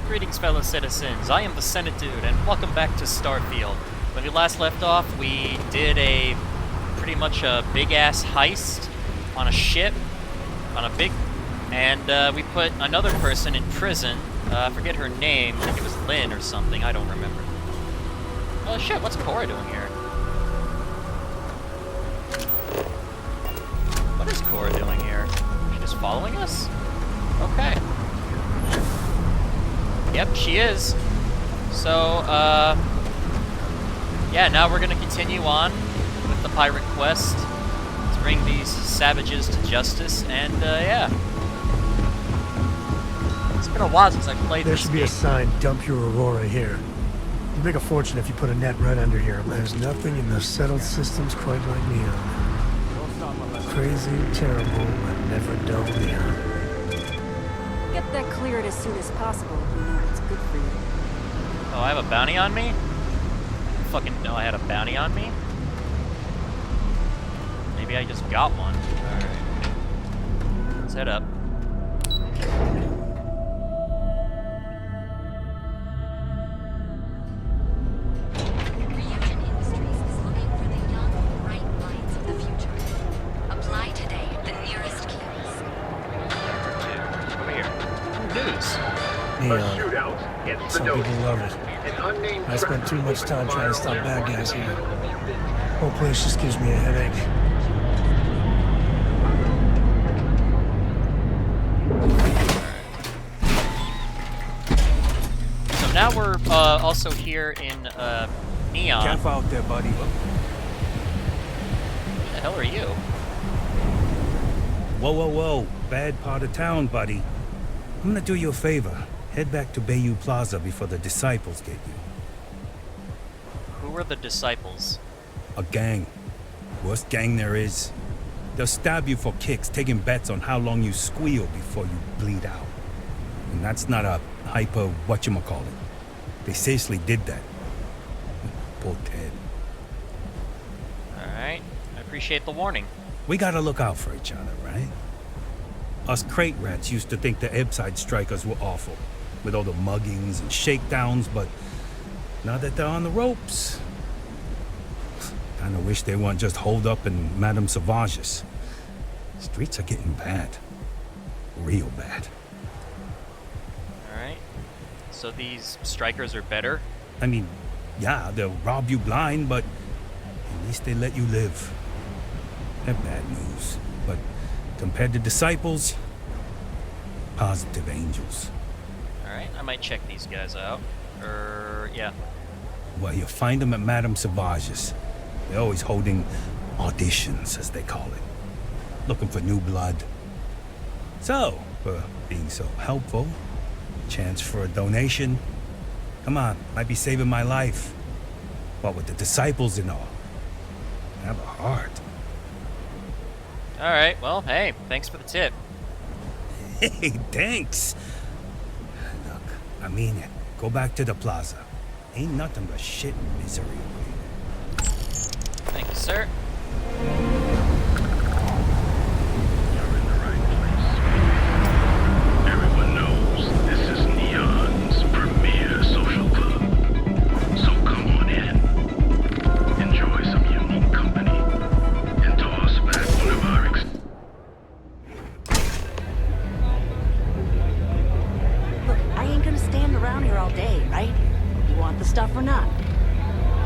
Greetings, fellow citizens. I am the Senate Dude, and welcome back to Starfield. When we last left off, we did pretty much a big-ass heist on a ship, and we put another person in prison. I forget her name. I think it was Lynn or something. I don't remember. Oh shit, what's Cora doing here? What is Cora doing here? Is she just following us? Okay. Yep, she is. So, yeah, now we're gonna continue on with the pirate quest to bring these savages to justice, and, yeah. It's been a while since I played There this should be a sign, dump your Aurora here. You'd make a fortune if you put a net right under here. There's nothing in the settled systems quite like neon. Crazy, terrible, but never dull neon. Get that cleared as soon as possible. You know it's good for you. Oh, I have a bounty on me? I didn't fucking know I had a bounty on me. Maybe I just got one. Alright. Let's head up. Some people love it. I spent too much time trying to stop bad guys here. Whole place just gives me a headache. So now we're also here in Neon. Careful out there, buddy. Who the hell are you? Whoa, whoa, whoa. Bad part of town, buddy. I'm gonna do you a favor. Head back to Bayu Plaza before the disciples get you. Who are the disciples? A gang. Worst gang there is. They'll stab you for kicks, taking bets on how long you squeal before you bleed out. And that's not a hyper whatchamacallit. They seriously did that. Poor Ted. Alright, I appreciate the warning. We gotta look out for each other, right? Us crate rats used to think the Ebbside strikers were awful, with all the muggings and shakedowns, but now that they're on the ropes, kinda wish they weren't just holed up in Madame Sauvage's. Streets are getting bad. Real bad. Alright. So these strikers are better? I mean, yeah, they'll rob you blind, but at least they let you live. They're bad news, but compared to disciples, positive angels. Alright, I might check these guys out. Yeah. Well, you'll find them at Madame Sauvage's. They're always holding auditions, as they call it. Looking for new blood. So, for being so helpful, chance for a donation. Come on, might be saving my life. What with the disciples and all. Have a heart. Alright, well, hey, thanks for the tip. Hey, thanks. Look, I mean it. Go back to the plaza. Ain't nothing but shit and misery over here. Thank you, sir. You're in the right place. Everyone knows this is Neon's premier social club. So come on in. Enjoy some unique company. And toss back one of our Look, I ain't gonna stand around here all day, right? You want the stuff or not?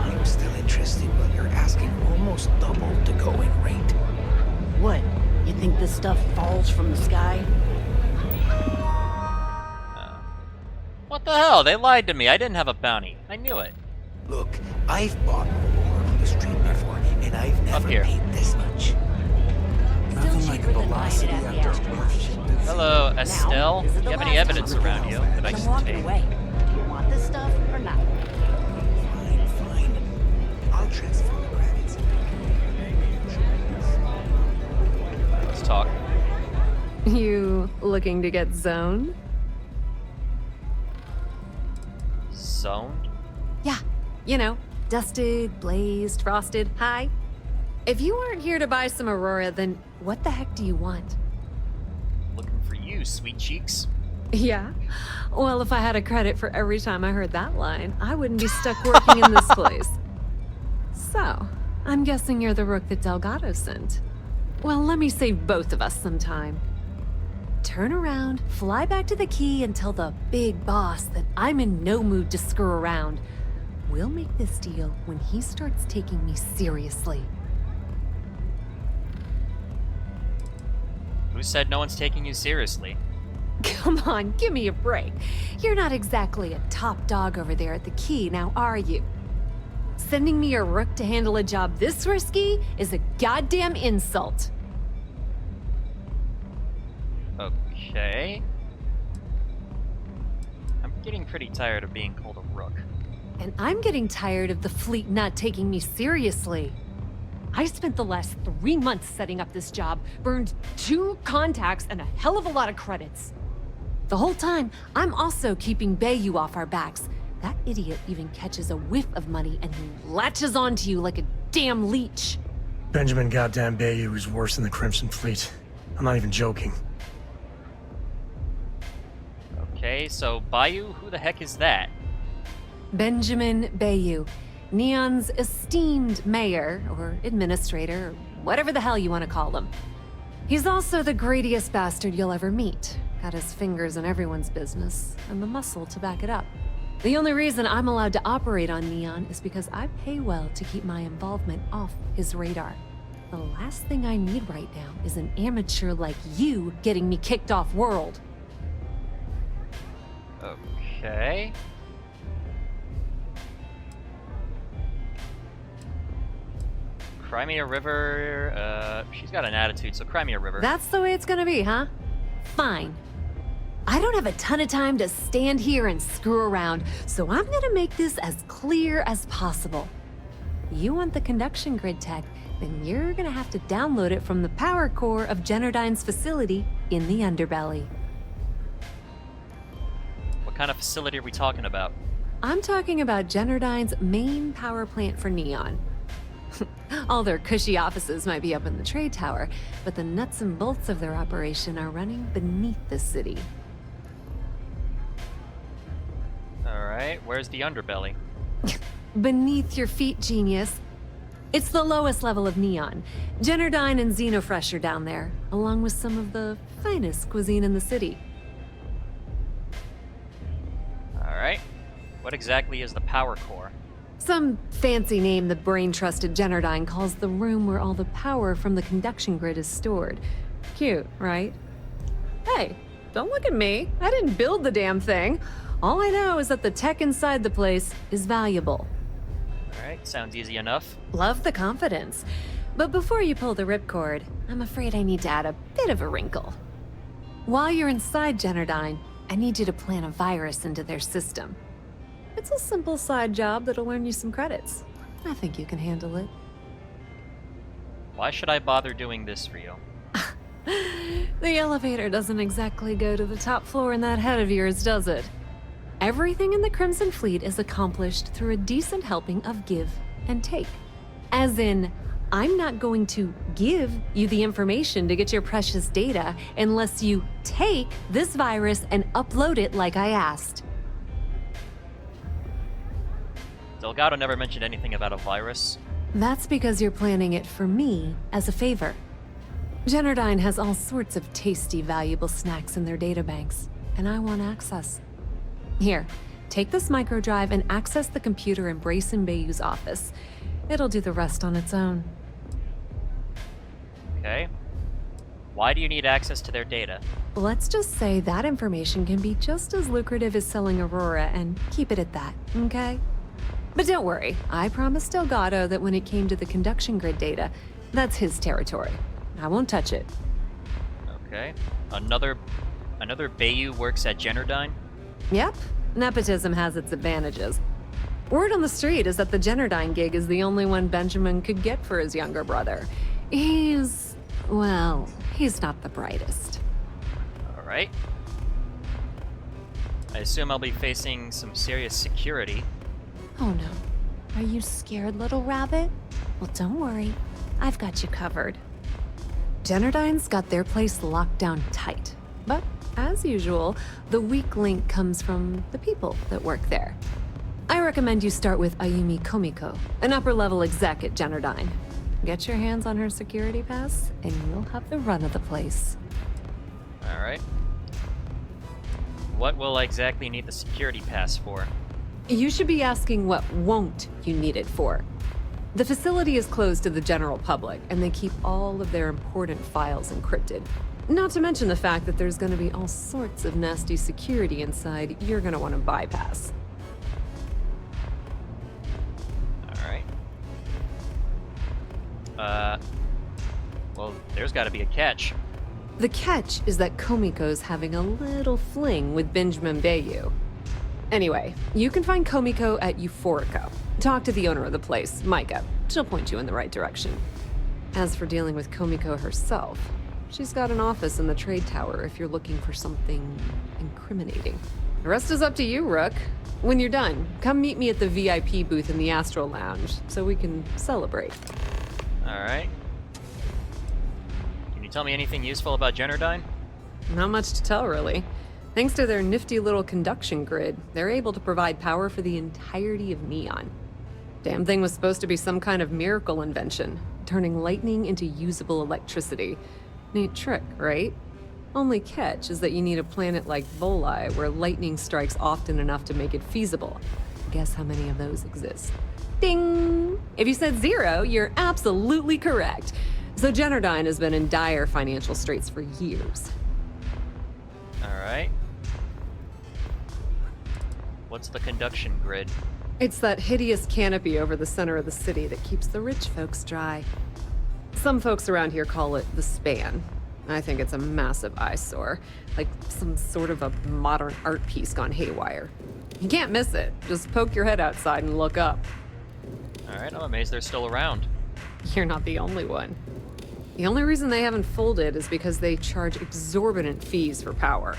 I'm still interested, but you're asking almost double the going rate. What? You think this stuff falls from the sky? What the hell? They lied to me. I didn't have a bounty. I knew it. Look, I've bought ore on the street before, and I've never here. paid this much. Nothing like cheaper than velocity buying it at the after Astro. Hello, Estelle. Now, this is Do the you have any last evidence time. around you that I I'm can walking take? away. Do you want this stuff or not? Fine, fine. I'll transfer the credits. Let's talk. You looking to get zoned? Zoned? Yeah, you know, dusted, blazed, frosted, high. If you aren't here to buy some Aurora, then what the heck do you want? Looking for you, sweet cheeks. Yeah? Well, if I had a credit for every time I heard that line, I wouldn't be stuck working in this place. So, I'm guessing you're the rook that Delgado sent. Well, let me save both of us some time. Turn around, fly back to the key, and tell the big boss that I'm in no mood to screw around. We'll make this deal when he starts taking me seriously. Who said no one's taking you seriously? Come on, give me a break. You're not exactly a top dog over there at the key, now are you? Sending me a rook to handle a job this risky is a goddamn insult. Okay. I'm getting pretty tired of being called a rook. And I'm getting tired of the fleet not taking me seriously. I spent the last 3 months setting up this job, burned 2 contacts and a hell of a lot of credits. The whole time, I'm also keeping Bayu off our backs. That idiot even catches a whiff of money and he latches onto you like a damn leech. Benjamin goddamn Bayu is worse than the Crimson Fleet. I'm not even joking. Okay, so Bayu, who the heck is that? Benjamin Bayu, Neon's esteemed mayor, or administrator, or whatever the hell you want to call him. He's also the greediest bastard you'll ever meet. Got his fingers in everyone's business, and the muscle to back it up. The only reason I'm allowed to operate on Neon is because I pay well to keep my involvement off his radar. The last thing I need right now is an amateur like you getting me kicked off world. Okay. Crimea River, she's got an attitude, so Crimea River. That's the way it's gonna be, huh? Fine. I don't have a ton of time to stand here and screw around, so I'm gonna make this as clear as possible. You want the conduction grid tech, then you're gonna have to download it from the power core of Generdyne's facility in the underbelly. What kind of facility are we talking about? I'm talking about Generdyne's main power plant for Neon. All their cushy offices might be up in the trade tower, but the nuts and bolts of their operation are running beneath the city. Alright, where's the underbelly? Beneath your feet, genius. It's the lowest level of Neon. Generdyne and Xenofresh are down there, along with some of the finest cuisine in the city. Alright. What exactly is the power core? Some fancy name the brain-trusted Generdyne calls the room where all the power from the conduction grid is stored. Cute, right? Hey, don't look at me. I didn't build the damn thing. All I know is that the tech inside the place is valuable. Alright, sounds easy enough. Love the confidence. But before you pull the ripcord, I'm afraid I need to add a bit of a wrinkle. While you're inside Generdyne, I need you to plant a virus into their system. It's a simple side job that'll earn you some credits. I think you can handle it. Why should I bother doing this for you? The elevator doesn't exactly go to the top floor in that head of yours, does it? Everything in the Crimson Fleet is accomplished through a decent helping of give and take. As in, I'm not going to give you the information to get your precious data unless you take this virus and upload it like I asked. Delgado never mentioned anything about a virus. That's because you're planning it for me as a favor. Generdyne has all sorts of tasty, valuable snacks in their databanks, and I want access. Here, take this microdrive and access the computer in Brace and Bayou's office. It'll do the rest on its own. Okay. Why do you need access to their data? Let's just say that information can be just as lucrative as selling Aurora, and keep it at that, okay? But don't worry, I promised Delgado that when it came to the conduction grid data, that's his territory. I won't touch it. Okay. Another Bayu works at Generdyne? Yep, nepotism has its advantages. Word on the street is that the Generdyne gig is the only one Benjamin could get for his younger brother. He's not the brightest. Alright. I assume I'll be facing some serious security. Oh no. Are you scared, little rabbit? Well, don't worry. I've got you covered. Generdyne's got their place locked down tight. But as usual, the weak link comes from the people that work there. I recommend you start with Ayumi Komiko, an upper-level exec at Generdyne. Get your hands on her security pass, and you'll have the run of the place. Alright. What will I exactly need the security pass for? You should be asking what won't you need it for. The facility is closed to the general public, and they keep all of their important files encrypted. Not to mention the fact that there's going to be all sorts of nasty security inside you're going to want to bypass. Alright. Well, there's gotta be a catch. The catch is that Komiko's having a little fling with Benjamin Bayu. Anyway, you can find Komiko at Euphorica. Talk to the owner of the place, Micah. She'll point you in the right direction. As for dealing with Komiko herself, she's got an office in the trade tower if you're looking for something incriminating. The rest is up to you, Rook. When you're done, come meet me at the VIP booth in the Astral Lounge so we can celebrate. Alright. Can you tell me anything useful about Generdyne? Not much to tell, really. Thanks to their nifty little conduction grid, they're able to provide power for the entirety of Neon. Damn thing was supposed to be some kind of miracle invention, turning lightning into usable electricity. Neat trick, right? Only catch is that you need a planet like Voli, where lightning strikes often enough to make it feasible. Guess how many of those exist? Ding! If you said 0, you're absolutely correct. So Generdyne has been in dire financial straits for years. Alright. What's the conduction grid? It's that hideous canopy over the center of the city that keeps the rich folks dry. Some folks around here call it the span. I think it's a massive eyesore, like some sort of a modern art piece gone haywire. You can't miss it. Just poke your head outside and look up. Alright, I'm amazed they're still around. You're not the only one. The only reason they haven't folded is because they charge exorbitant fees for power.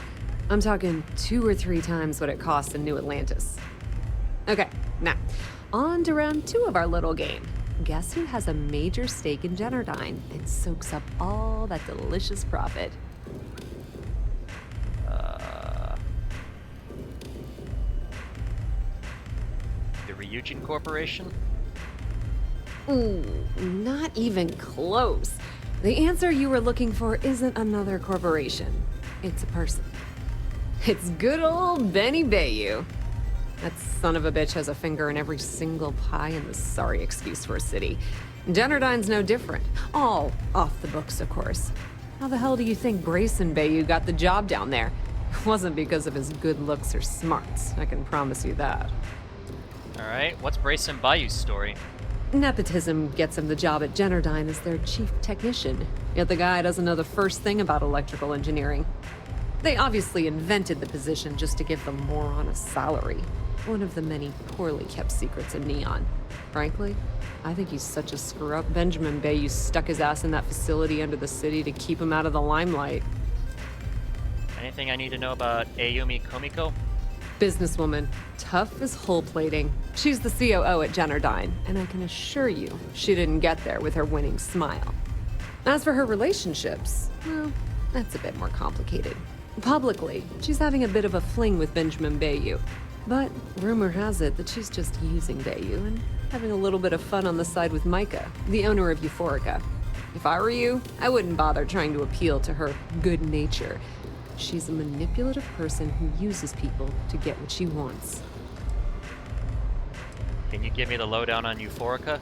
I'm talking 2 or 3 times what it costs in New Atlantis. Okay, now, on to round 2 of our little game. Guess who has a major stake in Generdyne and soaks up all that delicious profit? The Ryujin Corporation? Ooh, not even close. The answer you were looking for isn't another corporation. It's a person. It's good old Benny Bayu. That son of a bitch has a finger in every single pie in the sorry excuse for a city. Generdyne's no different. All off the books, of course. How the hell do you think Grayson Bayu got the job down there? It wasn't because of his good looks or smarts, I can promise you that. Alright, what's Brayson Bayou's story? Nepotism gets him the job at Generdyne as their chief technician, yet the guy doesn't know the first thing about electrical engineering. They obviously invented the position just to give the moron a salary. One of the many poorly kept secrets in Neon. Frankly, I think he's such a screw-up. Benjamin Bayu stuck his ass in that facility under the city to keep him out of the limelight. Anything I need to know about Ayumi Komiko? Businesswoman, tough as hull plating. She's the COO at Generdyne, and I can assure you she didn't get there with her winning smile. As for her relationships, well, that's a bit more complicated. Publicly, she's having a bit of a fling with Benjamin Bayu, but rumor has it that she's just using Bayu and having a little bit of fun on the side with Micah, the owner of Euphorica. If I were you, I wouldn't bother trying to appeal to her good nature. She's a manipulative person who uses people to get what she wants. Can you give me the lowdown on Euphorica?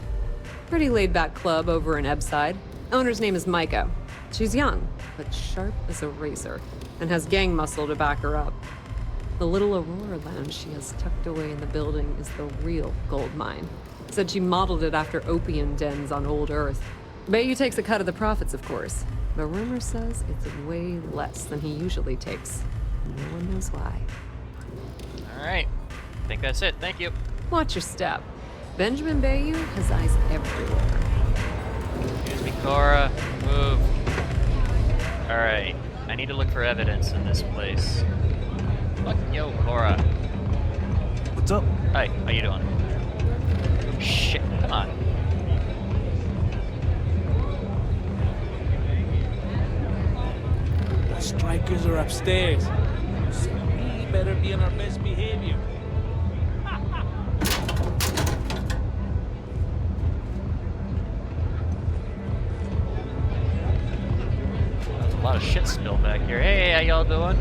Pretty laid-back club over in Ebside. Owner's name is Micah. She's young, but sharp as a razor, and has gang muscle to back her up. The little Aurora lounge she has tucked away in the building is the real gold mine. Said she modeled it after opium dens on old Earth. Bayu takes a cut of the profits, of course. The rumor says it's way less than he usually takes. No one knows why. Alright, I think that's it, thank you. Watch your step. Benjamin Bayu has eyes everywhere. Excuse me, Cora. Move. Alright, I need to look for evidence in this place. Fuck yo, Cora. What's up? Hi, how you doing? Oh, shit, come on. strikers are upstairs. So we better be on our best behavior. There's a lot of shit spilled back here. Hey, how y'all doing?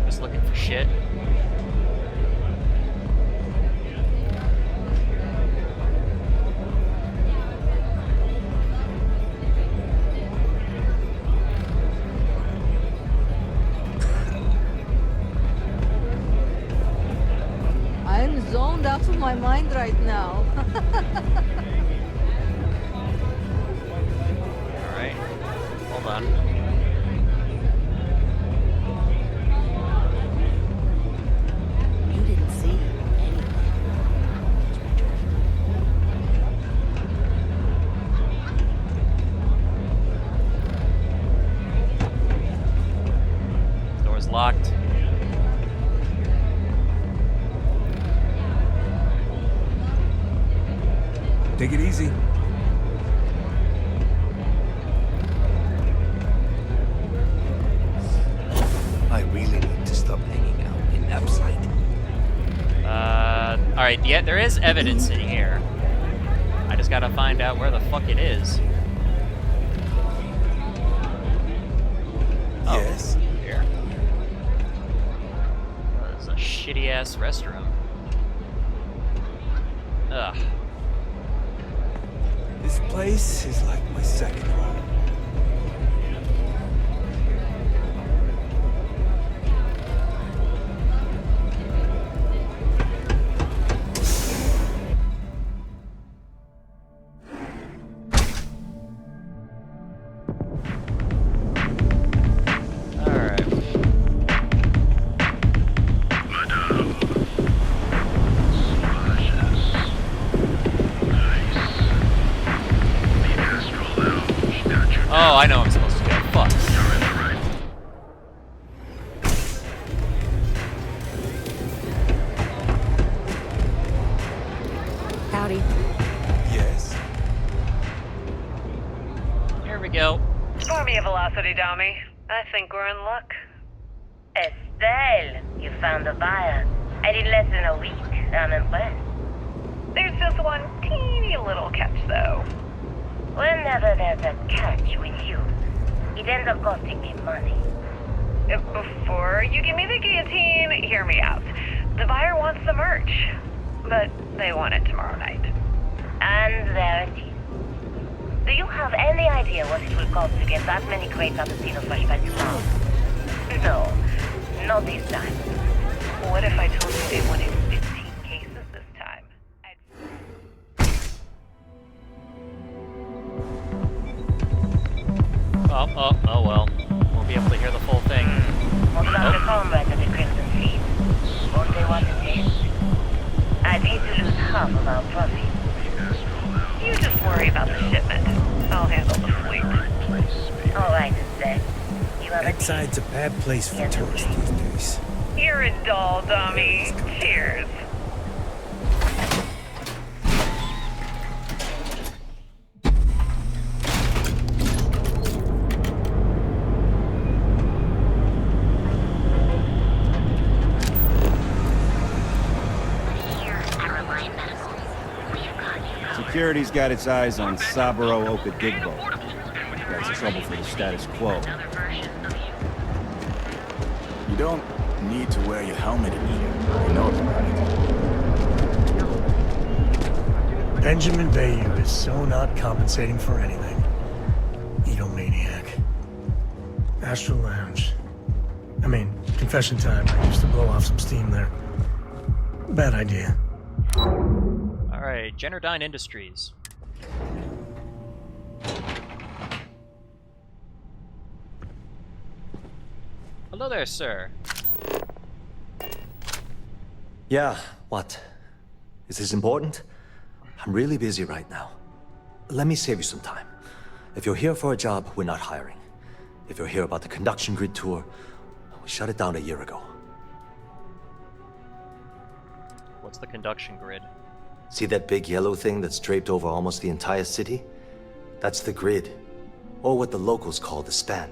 Just looking for shit. I'm zoned out of my mind right now. Alright. Hold on. You didn't see anything. Door's locked. Take it easy. I really need to stop hanging out in Upside. Alright, yeah, there is evidence in here. I just gotta find out where the fuck it is. Yes? Oh, here. It's a shitty ass restroom. Ugh. This place is like my second home. Alright. Madame. Sauvages. Nice. The Astral Lounge got you. Oh, I know I'm supposed to go. Fuck. You're in the right. Howdy. Yes. Here we go. Pour me a velocity, dummy. I think we're in luck. Estelle, you found a buyer. I did less than a week. I'm impressed. There's just one teeny little catch, though. Whenever there's a catch with you, it ends up costing me money. Before you give me the guillotine, hear me out. The buyer wants the merch, but they want it tomorrow night. And there it is. Do you have any idea what it will cost to get that many crates out of Tino Fresh by tomorrow? No, not this time. What if I told you they wanted 15 cases this time? Oh well. Won't be able to hear the full thing. What about the comrades at the Crimson Fleet? Won't they want to taste? I'd hate to lose half of our profit. You just worry about the shipment. I'll handle the fleet. All right, Estelle. You have a Outside's a bad place for tourists these days. You're a doll, dummy. Cheers. Security's got its eyes on Saburo Okadigbo. That's trouble for the status quo. You don't need to wear your helmet in here. You know about it. Benjamin Bayu is so not compensating for anything. Egomaniac. Astral Lounge. I mean, confession time. I used to blow off some steam there. Bad idea. Alright, Generdyne Industries. Hello there, sir. Yeah, what? Is this important? I'm really busy right now. Let me save you some time. If you're here for a job, we're not hiring. If you're here about the conduction grid tour, we shut it down a year ago. What's the conduction grid? See that big yellow thing that's draped over almost the entire city? That's the grid, or what the locals call the span.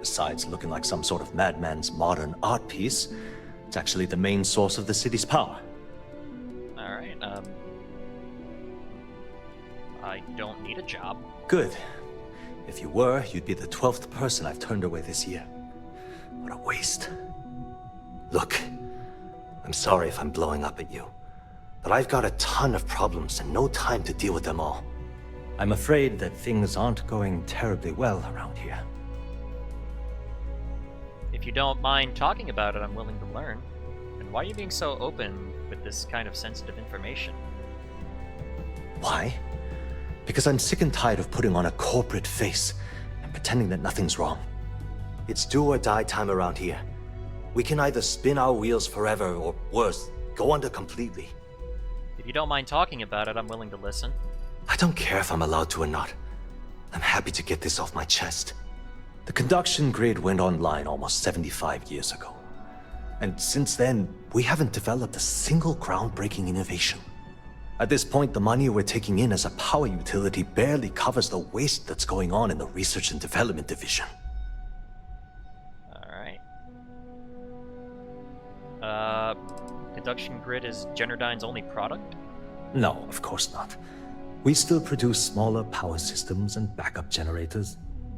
Besides looking like some sort of madman's modern art piece, it's actually the main source of the city's power. Alright, I don't need a job. Good. If you were, you'd be the 12th person I've turned away this year. What a waste. Look, I'm sorry if I'm blowing up at you, but I've got a ton of problems and no time to deal with them all. I'm afraid that things aren't going terribly well around here. If you don't mind talking about it, I'm willing to learn. And why are you being so open with this kind of sensitive information? Why? Because I'm sick and tired of putting on a corporate face and pretending that nothing's wrong. It's do or die time around here. We can either spin our wheels forever or, worse, go under completely. If you don't mind talking about it, I'm willing to listen. I don't care if I'm allowed to or not. I'm happy to get this off my chest. The conduction grid went online almost 75 years ago. And since then, we haven't developed a single groundbreaking innovation. At this point, the money we're taking in as a power utility barely covers the waste that's going on in the research and development division. Alright. Conduction grid is Generdyne's only product? No, of course not. We still produce smaller power systems and backup generators,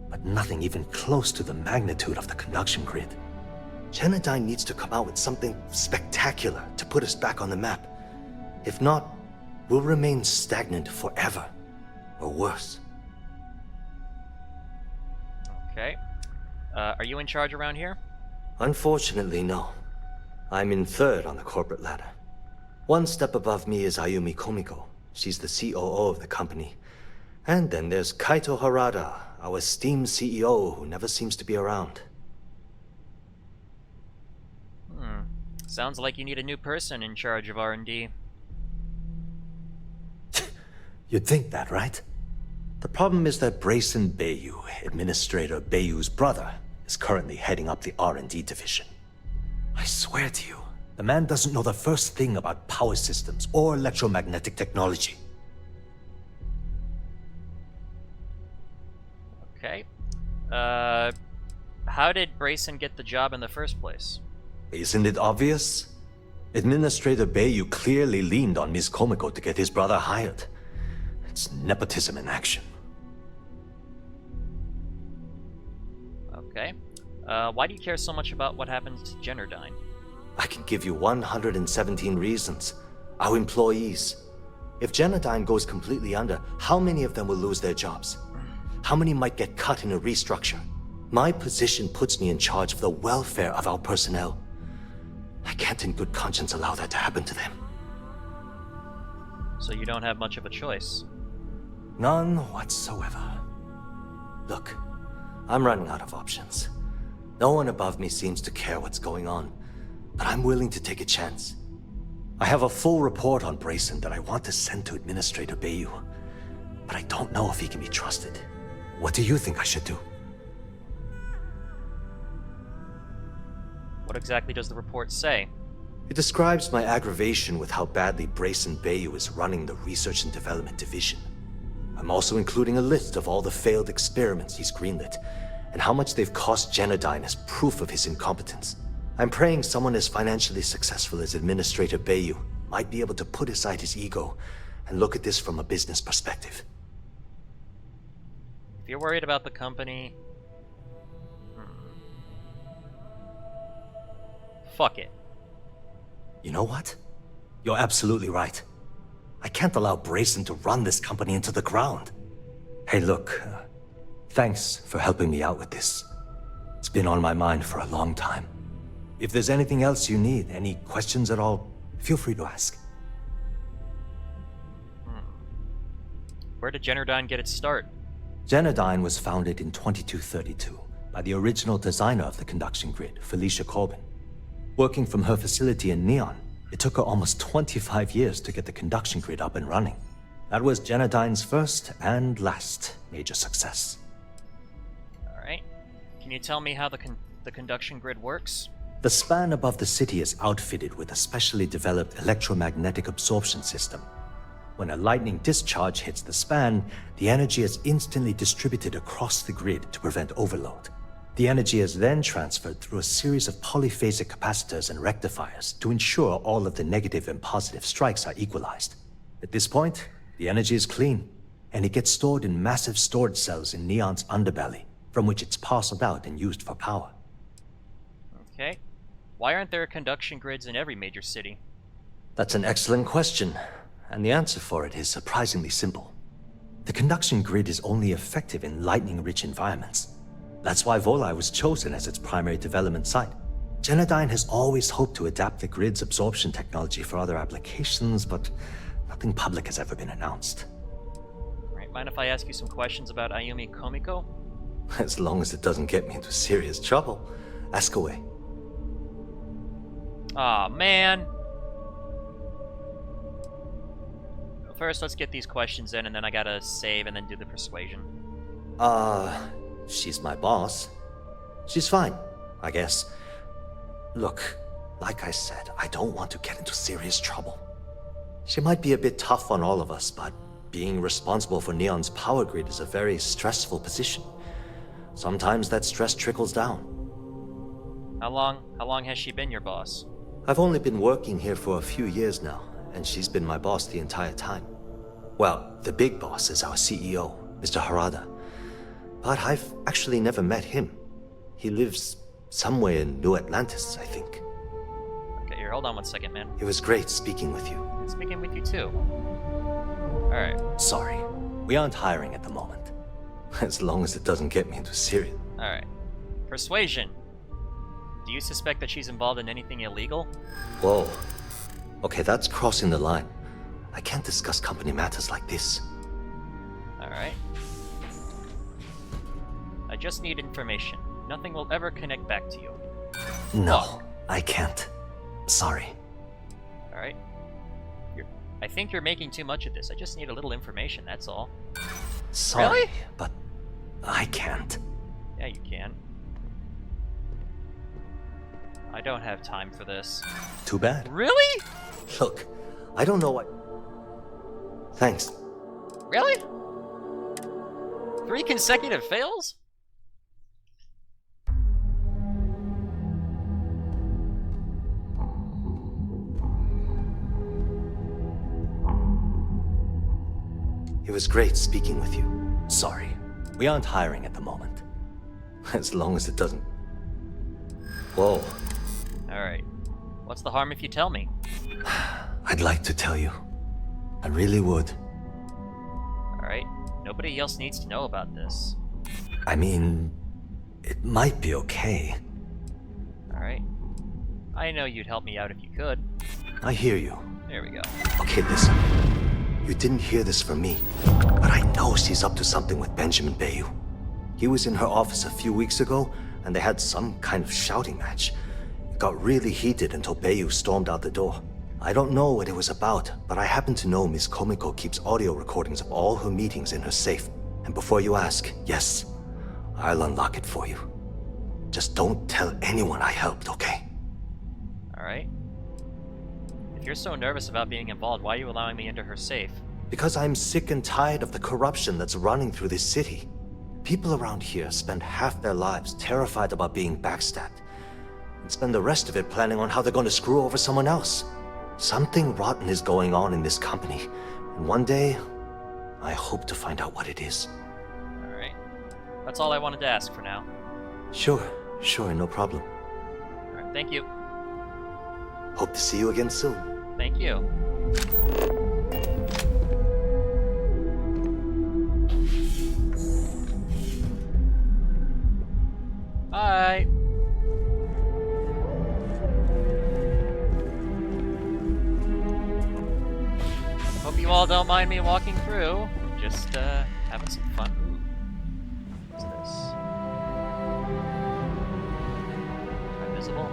but nothing even close to the magnitude of the conduction grid. Generdyne needs to come out with something spectacular to put us back on the map. If not, we'll remain stagnant forever, or worse. Okay. Are you in charge around here? Unfortunately, no. I'm in third on the corporate ladder. One step above me is Ayumi Komiko. She's the COO of the company. And then there's Kaito Harada, our esteemed CEO who never seems to be around. Sounds like you need a new person in charge of R&D. You'd think that, right? The problem is that Brayson Bayu, Administrator Bayu's brother, is currently heading up the R&D division. I swear to you, the man doesn't know the first thing about power systems or electromagnetic technology. Okay. How did Brayson get the job in the first place? Isn't it obvious? Administrator Bayu clearly leaned on Ms. Komiko to get his brother hired. It's nepotism in action. Okay. Why do you care so much about what happens to Generdyne? I can give you 117 reasons. Our employees. If Generdyne goes completely under, how many of them will lose their jobs? How many might get cut in a restructure? My position puts me in charge of the welfare of our personnel. I can't in good conscience allow that to happen to them. So you don't have much of a choice? None whatsoever. Look, I'm running out of options. No one above me seems to care what's going on, but I'm willing to take a chance. I have a full report on Brayson that I want to send to Administrator Bayu, but I don't know if he can be trusted. What do you think I should do? What exactly does the report say? It describes my aggravation with how badly Brayson Bayu is running the Research and Development Division. I'm also including a list of all the failed experiments he's greenlit, and how much they've cost Generdyne as proof of his incompetence. I'm praying someone as financially successful as Administrator Bayu might be able to put aside his ego and look at this from a business perspective. If you're worried about the company... Fuck it. You know what? You're absolutely right. I can't allow Brayson to run this company into the ground. Hey, look, thanks for helping me out with this. It's been on my mind for a long time. If there's anything else you need, any questions at all, feel free to ask. Where did Generdyne get its start? Generdyne was founded in 2232 by the original designer of the conduction grid, Felicia Corbin. Working from her facility in Neon, it took her almost 25 years to get the conduction grid up and running. That was Generdyne's first and last major success. Alright. Can you tell me how the conduction grid works? The span above the city is outfitted with a specially developed electromagnetic absorption system. When a lightning discharge hits the span, the energy is instantly distributed across the grid to prevent overload. The energy is then transferred through a series of polyphasic capacitors and rectifiers to ensure all of the negative and positive strikes are equalized. At this point, the energy is clean, and it gets stored in massive storage cells in Neon's underbelly, from which it's parceled out and used for power. Okay. Why aren't there conduction grids in every major city? That's an excellent question, and the answer for it is surprisingly simple. The conduction grid is only effective in lightning-rich environments. That's why Volai was chosen as its primary development site. Genodyne has always hoped to adapt the grid's absorption technology for other applications, but nothing public has ever been announced. Right, mind if I ask you some questions about Ayumi Komiko? As long as it doesn't get me into serious trouble. Ask away. Aw, man. First, let's get these questions in, and then I gotta save and then do the persuasion. She's my boss. She's fine, I guess. Look, like I said, I don't want to get into serious trouble. She might be a bit tough on all of us, but being responsible for Neon's power grid is a very stressful position. Sometimes that stress trickles down. How long has she been your boss? I've only been working here for a few years now, and she's been my boss the entire time. Well, the big boss is our CEO, Mr. Harada. But I've actually never met him. He lives somewhere in New Atlantis, I think. Okay, here, hold on one second, man. It was great speaking with you. Speaking with you too. Alright. Sorry, we aren't hiring at the moment. As long as it doesn't get me into serious. Alright. Persuasion. Do you suspect that she's involved in anything illegal? Whoa. Okay, that's crossing the line. I can't discuss company matters like this. Alright. I just need information. Nothing will ever connect back to you. No, I can't. Sorry. Alright. I think you're making too much of this. I just need a little information, that's all. Sorry, really? But I can't. Yeah, you can. I don't have time for this. Too bad. Really? Look, I don't know what... Thanks. Really? 3 consecutive fails? It was great speaking with you. Sorry, we aren't hiring at the moment. As long as it doesn't... Whoa. Alright. What's the harm if you tell me? I'd like to tell you. I really would. Alright. Nobody else needs to know about this. I mean, it might be okay. Alright. I know you'd help me out if you could. I hear you. There we go. Okay, listen. You didn't hear this from me, but I know she's up to something with Benjamin Bayu. He was in her office a few weeks ago, and they had some kind of shouting match. It got really heated until Bayu stormed out the door. I don't know what it was about, but I happen to know Miss Komiko keeps audio recordings of all her meetings in her safe. And before you ask, yes, I'll unlock it for you. Just don't tell anyone I helped, okay? Alright. If you're so nervous about being involved, why are you allowing me into her safe? Because I'm sick and tired of the corruption that's running through this city. People around here spend half their lives terrified about being backstabbed, and spend the rest of it planning on how they're going to screw over someone else. Something rotten is going on in this company, and one day, I hope to find out what it is. Alright. That's all I wanted to ask for now. Sure, no problem. Alright, thank you. Hope to see you again soon. Thank you. Bye. Hope you all don't mind me walking through. Just having some fun. Ooh. What's this? Am I visible?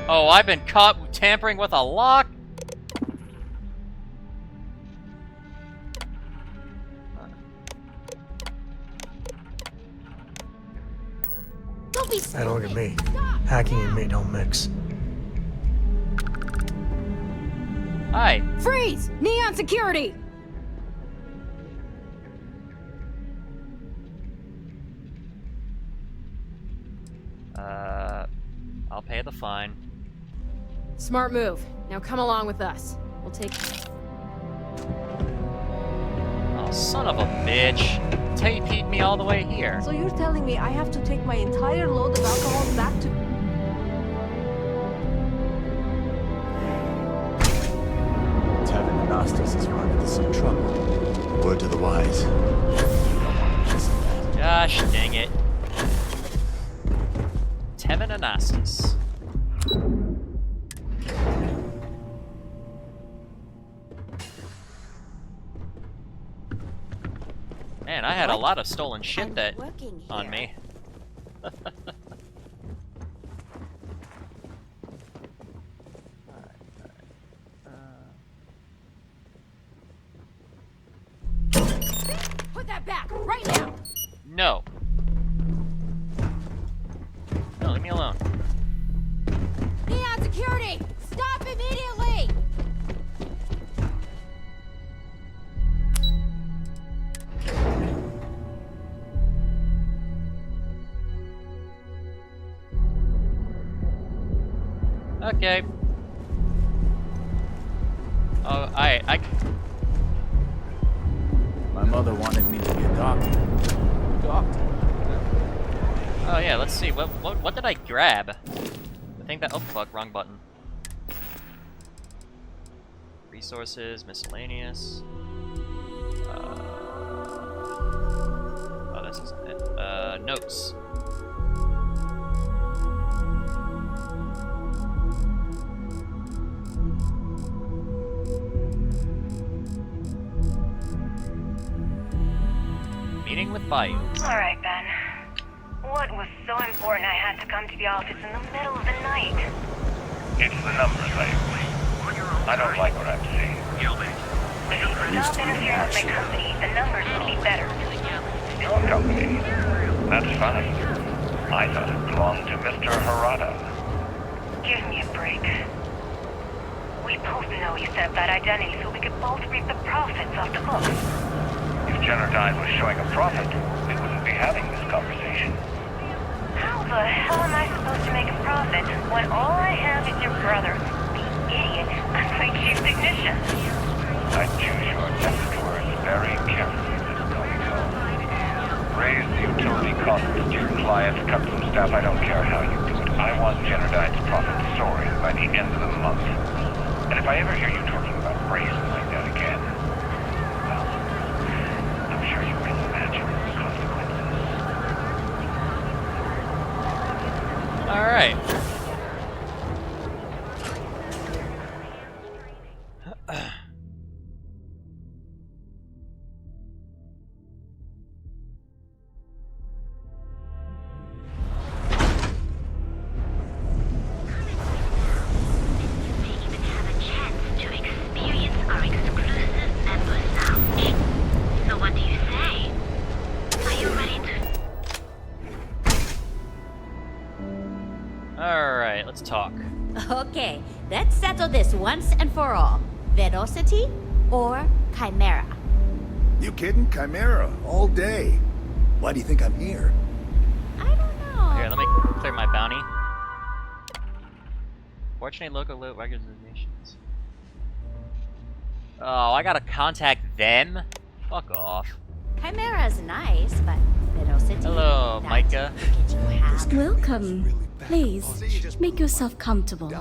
Oh, I've been caught tampering with a lock? be Hey, look at me. Hacking and me don't mix. Hi. Freeze! Neon security! I'll pay the fine. Smart move. Now come along with us. We'll take... Oh, son of a bitch. TP'd me all the way here. So you're telling me I have to take my entire load of alcohol back to... Tavern Anastas has run into some trouble. Word to the wise. You don't want to miss that. Gosh dang it. Tevin Anastas. Man, I had a lot of stolen shit that on me. Put that back, right now! No. No, leave me alone. Neon security! Stop immediately! Okay. Oh, I... My mother wanted me to be a doctor. Oh yeah, let's see. What did I grab? I think that... Oh fuck, wrong button. Resources, miscellaneous. Oh, this isn't it. Notes. Meeting with Bayu. Alright, Ben. What was so important I had to come to the office in the middle of the night? It's the numbers I agree. I don't like what I'm seeing. If you stop interfering with my company, the numbers would be better. Your company? That's fine. I thought it belonged to Mr. Harada. Give me a break. We both know you set up that identity so we could both reap the profits off the books. If Generdyne was showing a profit, we wouldn't be having this conversation. How the hell am I supposed to make a profit when all I have is your brother, the idiot, as my chief technician? I choose your next words very carefully, Miss Tomiko. Raise the utility costs to your clients, cut some staff, I don't care how you do it. I want Generdyne's profit soaring by the end of the month. And if I ever hear you talking about raising like that again, well, I'm sure you can imagine the consequences. Alright. Alright, let's talk. Okay, let's settle this once and for all. Velocity or Chimera? You kidding? Chimera, all day. Why do you think I'm here? I don't know. Here, let me clear my bounty. Fortunate local loot organizations. Oh, I gotta contact them? Fuck off. Chimera's nice, but Velocity... Hello, Micah. Welcome. Please, make yourself comfortable.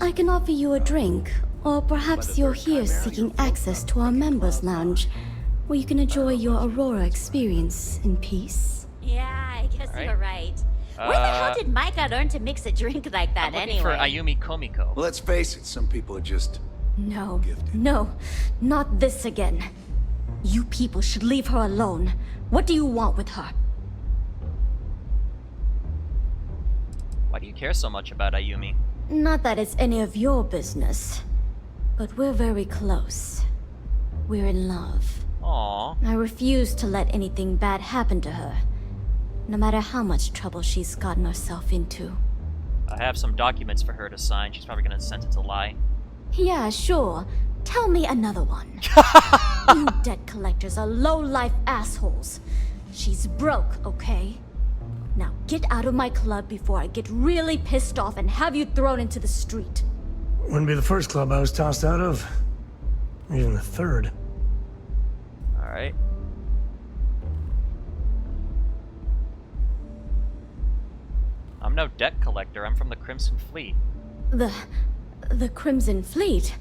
I can offer you a drink, or perhaps you're here seeking access to our members' lounge, where you can enjoy your Aurora experience in peace. Yeah, I guess you're right. Where the hell did Micah learn to mix a drink like that anyway? For Ayumi Komiko. Well, let's face it, some people are just... No, no, not this again. You people should leave her alone. What do you want with her? Why do you care so much about Ayumi? Not that it's any of your business, but we're very close. We're in love. Aww. I refuse to let anything bad happen to her. no matter how much trouble she's gotten herself into. I have some documents for her to sign. She's probably gonna send it to lie. Yeah, sure. Tell me another one. You debt collectors are low-life assholes. She's broke, okay? Now get out of my club before I get really pissed off and have you thrown into the street. Wouldn't be the first club I was tossed out of. Or even the third. Alright. I'm no debt collector. I'm from the Crimson Fleet. The Crimson Fleet?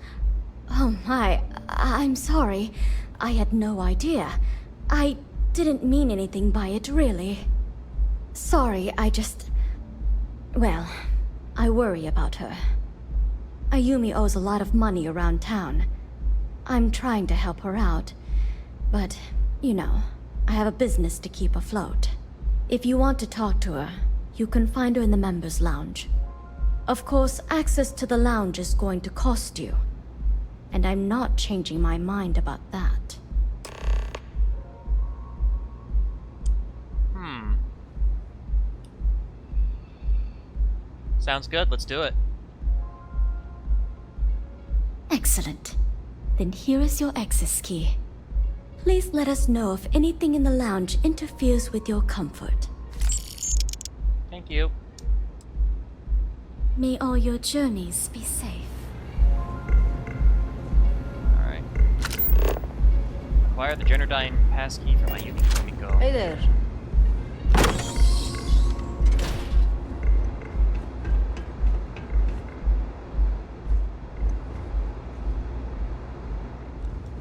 Oh my, I'm sorry. I had no idea. I didn't mean anything by it, really. Sorry, well, I worry about her. Ayumi owes a lot of money around town. I'm trying to help her out. But, you know, I have a business to keep afloat. If you want to talk to her, you can find her in the members' lounge. Of course, access to the lounge is going to cost you. And I'm not changing my mind about that. Sounds good, let's do it. Excellent. Then here is your access key. Please let us know if anything in the lounge interferes with your comfort. Thank you. May all your journeys be safe. Alright. Acquire the Generdyne passkey from Ayumi Kumiko. Hey there.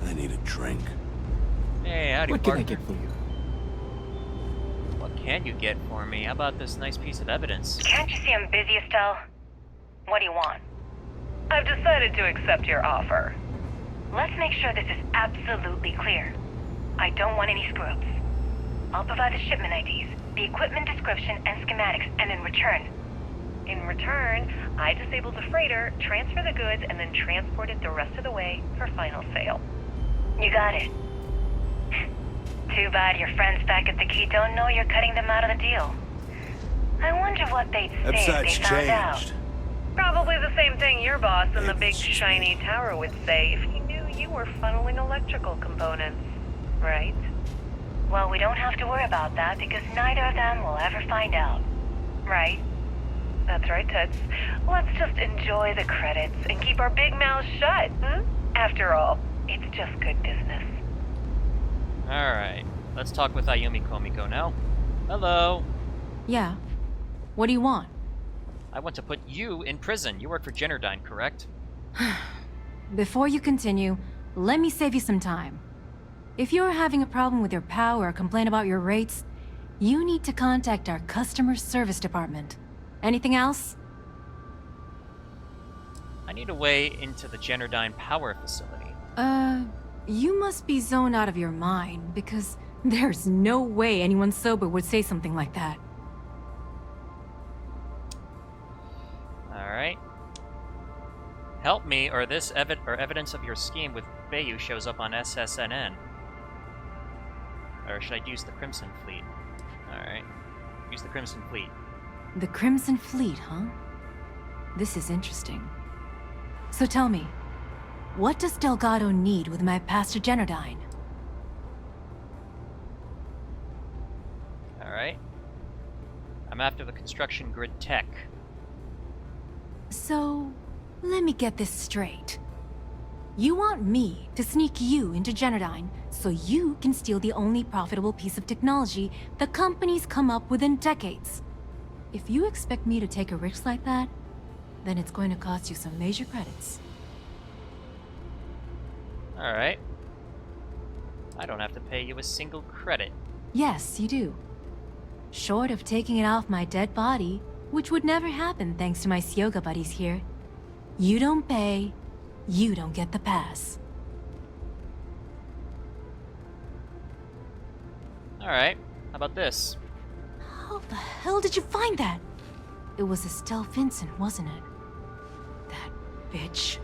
I need a drink. Hey, howdy, What can I partner. get for you? What can you get for me? How about this nice piece of evidence? Can't you see I'm busy, Estelle? What do you want? I've decided to accept your offer. Let's make sure this is absolutely clear. I don't want any screw-ups. I'll provide the shipment IDs, the equipment description, and schematics, and in return, I disable the freighter, transfer the goods, and then transport it the rest of the way for final sale. You got it. Too bad your friends back at the key don't know you're cutting them out of the deal. I wonder what they'd say if they found out. Probably the same thing your boss in the big shiny tower would say if he knew you were funneling electrical components, right? Well, we don't have to worry about that because neither of them will ever find out. Right? That's right, Toots. Let's just enjoy the credits and keep our big mouths shut, hmm? After all, it's just good business. Alright, let's talk with Ayumi Komiko now. Hello. Yeah. What do you want? I want to put you in prison. You work for Generdyne, correct? Before you continue, let me save you some time. If you're having a problem with your POW or complain about your rates, you need to contact our customer service department. Anything else? I need a way into the Generdyne power facility. You must be zoned out of your mind, because there's no way anyone sober would say something like that. Alright. Help me, or this evidence of your scheme with Bayu shows up on SSNN. Or should I use the Crimson Fleet? Alright. Use the Crimson Fleet. The Crimson Fleet, huh? This is interesting. So tell me, what does Delgado need with my Pastor Generdyne? Alright. I'm after the construction grid tech. So, let me get this straight. You want me to sneak you into Generdyne so you can steal the only profitable piece of technology the company's come up with in decades. If you expect me to take a risk like that, then it's going to cost you some major credits. Alright. I don't have to pay you a single credit. Yes, you do. Short of taking it off my dead body, which would never happen thanks to my Syoga buddies here. You don't pay, you don't get the pass. Alright, how about this? How the hell did you find that? It was Estelle Vincent, wasn't it? That bitch.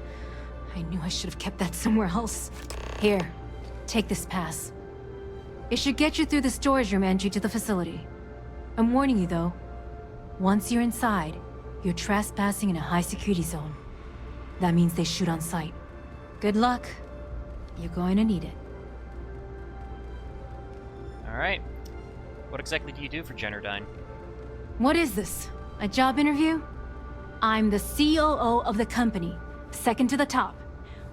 I knew I should have kept that somewhere else. Here, take this pass. It should get you through the storage room entry to the facility. I'm warning you though. Once you're inside, you're trespassing in a high-security zone. That means they shoot on sight. Good luck. You're going to need it. Alright. What exactly do you do for Generdyne? What is this? A job interview? I'm the COO of the company, second to the top.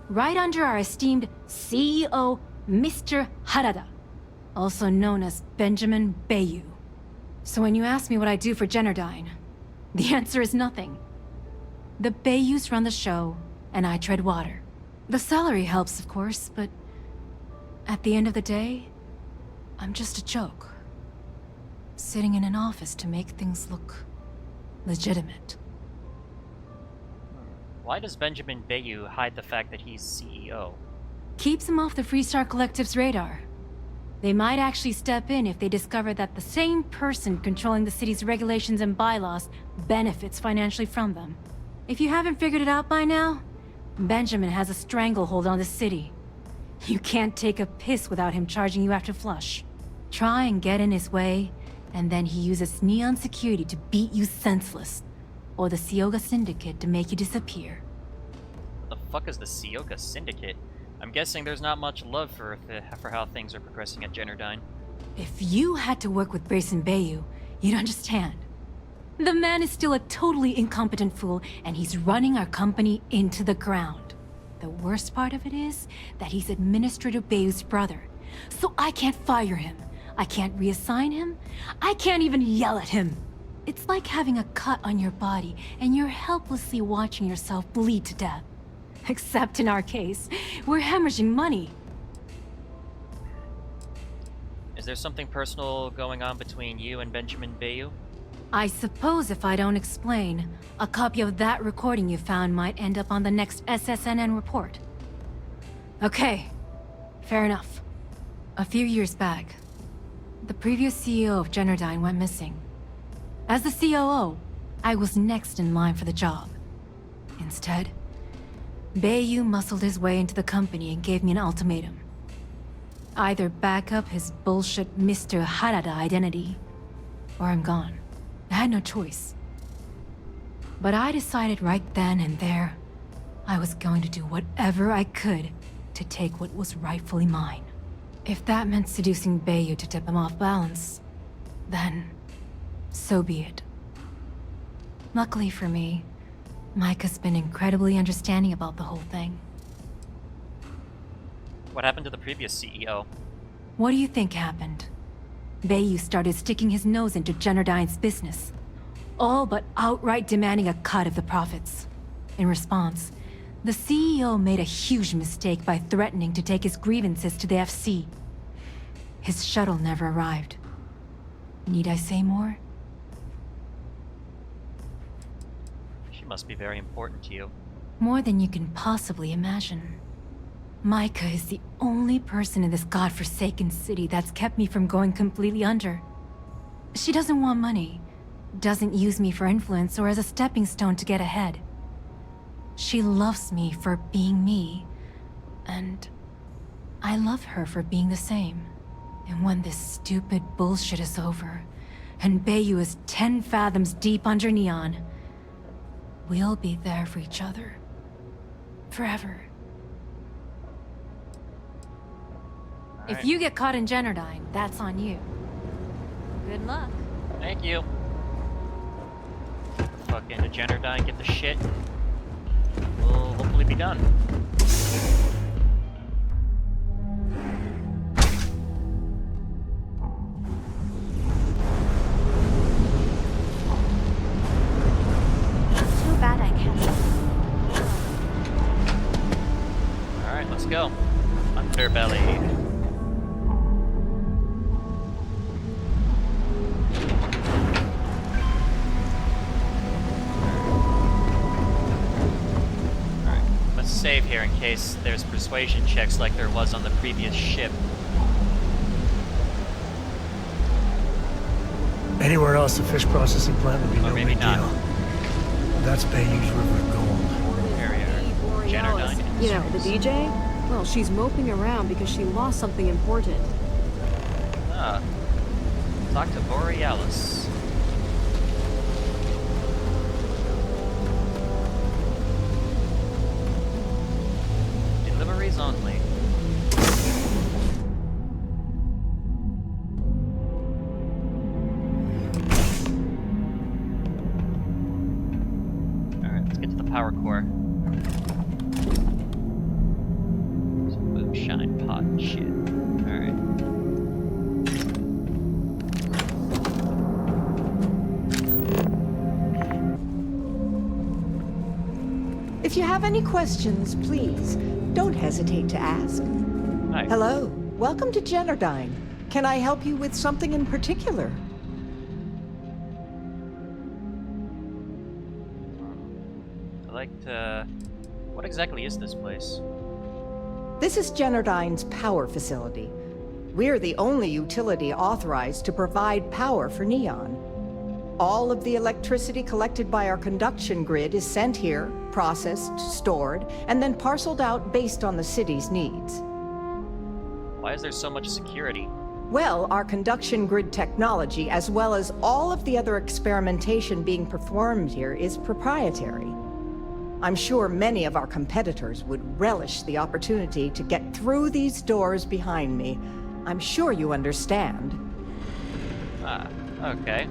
Right under our esteemed CEO, Mr. Harada, also known as Benjamin Bayu. So when you ask me what I do for Generdyne, the answer is nothing. The Bayus run the show, and I tread water. The salary helps, of course, but at the end of the day, I'm just a joke. Sitting in an office to make things look legitimate. Why does Benjamin Bayu hide the fact that he's CEO? Keeps him off the Freestar Collective's radar. They might actually step in if they discover that the same person controlling the city's regulations and bylaws benefits financially from them. If you haven't figured it out by now, Benjamin has a stranglehold on the city. You can't take a piss without him charging you after flush. Try and get in his way, and then he uses Neon security to beat you senseless, or the Sioga Syndicate to make you disappear. What the fuck is the Sioga Syndicate? I'm guessing there's not much love for how things are progressing at Generdyne. If you had to work with Grayson Bayu, you'd understand. The man is still a totally incompetent fool, and he's running our company into the ground. The worst part of it is that he's Administrator Bayu's brother, so I can't fire him. I can't reassign him. I can't even yell at him. It's like having a cut on your body, and you're helplessly watching yourself bleed to death. Except in our case, we're hemorrhaging money. Is there something personal going on between you and Benjamin Bayu? I suppose if I don't explain, a copy of that recording you found might end up on the next SSNN report. Okay, fair enough. A few years back, the previous CEO of Generdyne went missing. As the COO, I was next in line for the job. Instead, Bayu muscled his way into the company and gave me an ultimatum. Either back up his bullshit Mr. Harada identity, or I'm gone. I had no choice. But I decided right then and there, I was going to do whatever I could to take what was rightfully mine. If that meant seducing Bayu to tip him off balance, then so be it. Luckily for me, Micah's been incredibly understanding about the whole thing. What happened to the previous CEO? What do you think happened? Bayu started sticking his nose into Generdyne's business, all but outright demanding a cut of the profits. In response, the CEO made a huge mistake by threatening to take his grievances to the FC. His shuttle never arrived. Need I say more? She must be very important to you. More than you can possibly imagine. Micah is the only person in this godforsaken city that's kept me from going completely under. She doesn't want money, doesn't use me for influence or as a stepping stone to get ahead. She loves me for being me, and I love her for being the same. And when this stupid bullshit is over, and Bayu is 10 fathoms deep under Neon, we'll be there for each other. Forever. If you get caught in Generdyne, that's on you. Good luck. Thank you. Fuck into Generdyne, get the shit, and we'll hopefully be done. Too bad I can't. Alright, let's go. Underbelly. Save here in case there's persuasion checks like there was on the previous ship. Anywhere else, a fish processing plant would be no maybe big not. deal. That's Bayu's River of Gold. Here we are. Generdyne. You know, the DJ? Well, she's moping around because she lost something important. Ah. Talk to Borealis. power core. Some moonshine pot and shit. Alright. If you have any questions, please, don't hesitate to ask. Hi. Hello. Welcome to Generdyne. Can I help you with something in particular? I'd like to... What exactly is this place? This is Generdyne's power facility. We're the only utility authorized to provide power for Neon. All of the electricity collected by our conduction grid is sent here, processed, stored, and then parceled out based on the city's needs. Why is there so much security? Well, our conduction grid technology, as well as all of the other experimentation being performed here, is proprietary. I'm sure many of our competitors would relish the opportunity to get through these doors behind me. I'm sure you understand. Ah, okay.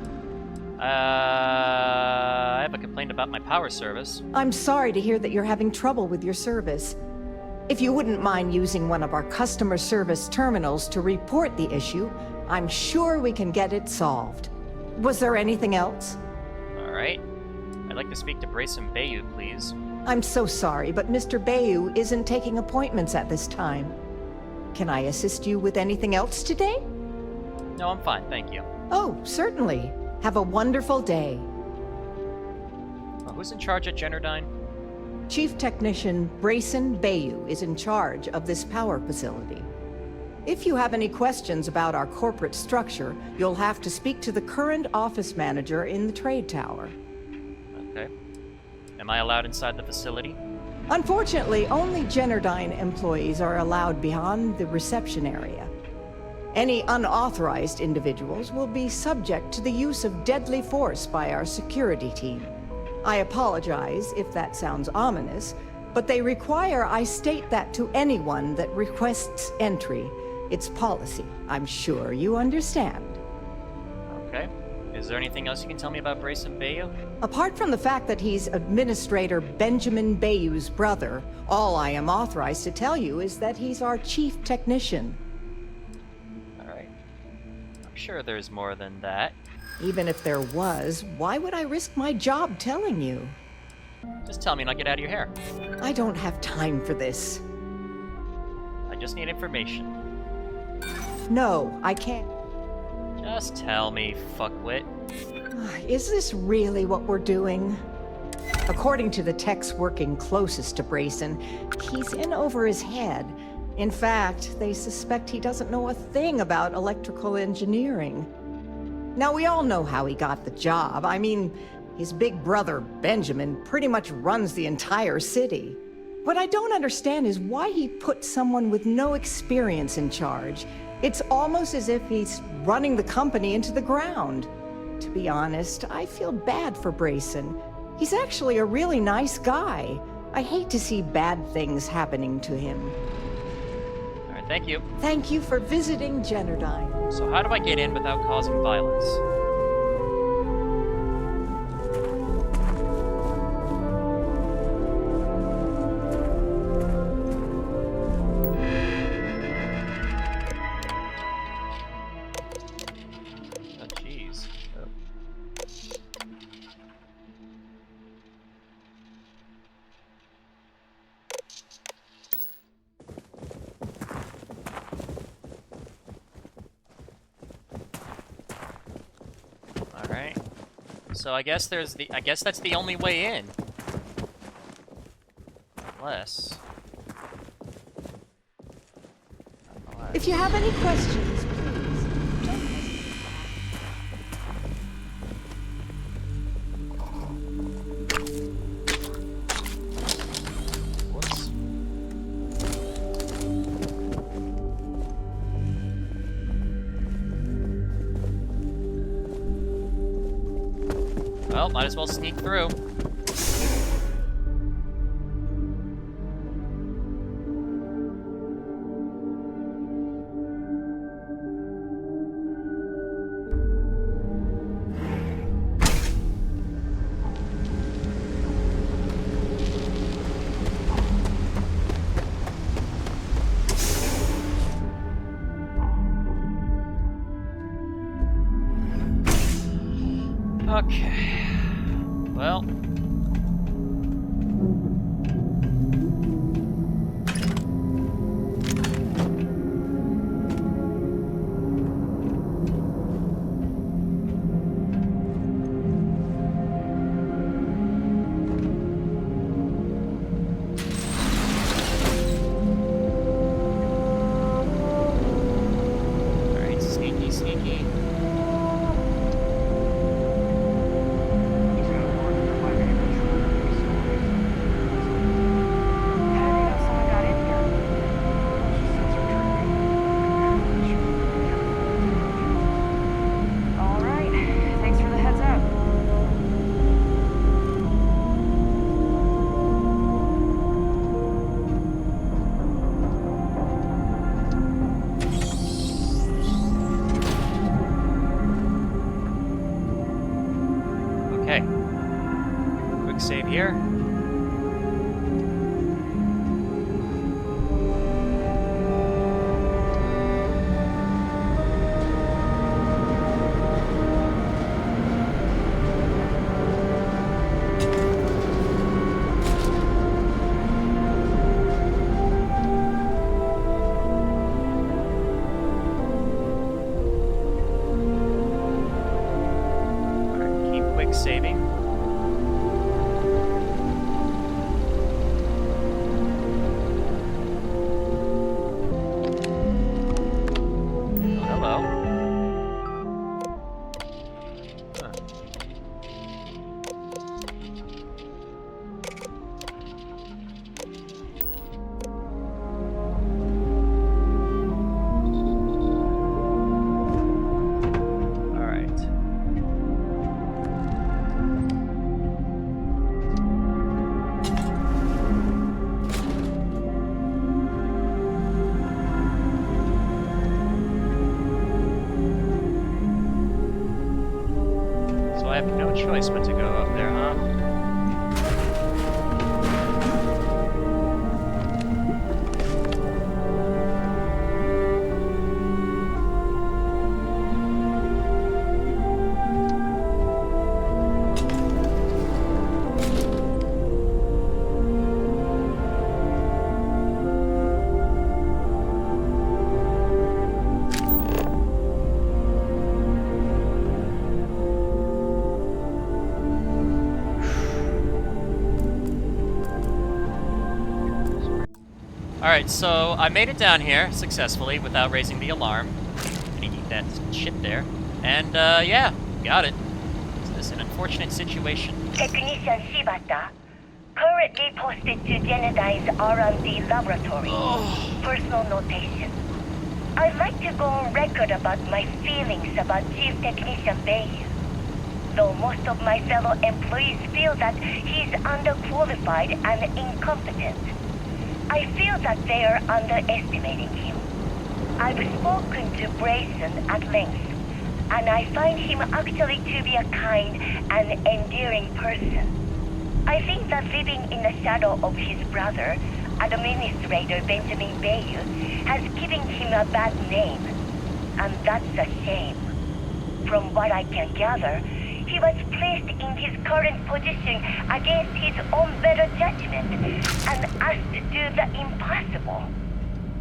I have a complaint about my power service. I'm sorry to hear that you're having trouble with your service. If you wouldn't mind using one of our customer service terminals to report the issue, I'm sure we can get it solved. Was there anything else? Alright. I'd like to speak to Brayson Bayu, please. I'm so sorry, but Mr. Bayu isn't taking appointments at this time. Can I assist you with anything else today? No, I'm fine, thank you. Oh, certainly. Have a wonderful day. Well, who's in charge at Generdyne? Chief Technician Brayson Bayu is in charge of this power facility. If you have any questions about our corporate structure, you'll have to speak to the current office manager in the trade tower. Okay. Am I allowed inside the facility? Unfortunately, only Generdyne employees are allowed beyond the reception area. Any unauthorized individuals will be subject to the use of deadly force by our security team. I apologize if that sounds ominous, but they require I state that to anyone that requests entry. It's policy. I'm sure you understand. Okay. Is there anything else you can tell me about Brayson Bayu? Apart from the fact that he's Administrator Benjamin Bayu's brother, all I am authorized to tell you is that he's our chief technician. Alright. I'm sure there's more than that. Even if there was, why would I risk my job telling you? Just tell me and I'll get out of your hair. I don't have time for this. I just need information. No, I can't. Just tell me, fuckwit. Is this really what we're doing? According to the techs working closest to Brayson, he's in over his head. In fact, they suspect he doesn't know a thing about electrical engineering. Now, we all know how he got the job. I mean, his big brother, Benjamin, pretty much runs the entire city. What I don't understand is why he put someone with no experience in charge. It's almost as if he's running the company into the ground. To be honest, I feel bad for Brayson. He's actually a really nice guy. I hate to see bad things happening to him. Alright, thank you. Thank you for visiting Generdyne. So how do I get in without causing violence? Oh, jeez. Oh. Alright. So I guess that's the only way in. Unless. If you have any questions, please. Whoops. Well, might as well sneak through. Okay. Well. Alright, sneaky, sneaky. Alright, thanks for the heads up. Okay. Quick save here. Alright, keep quick saving. Hello. Huh. All right. So I have no choice but to go up there, huh? Alright, so I made it down here successfully without raising the alarm. Gonna eat that shit there. And, yeah, got it. This is an unfortunate situation. Technician Shibata, currently posted to Genodyne's R&D laboratory. Personal notation. I'd like to go on record about my feelings about Chief Technician Bayu. Though most of my fellow employees feel that he's underqualified and incompetent, I feel that they are underestimating him. I've spoken to Brayson at length, and I find him actually to be a kind and endearing person. I think that living in the shadow of his brother, Administrator Benjamin Bayu, has given him a bad name, and that's a shame. From what I can gather, he was placed in his current position against his own better judgment and asked to do the impossible.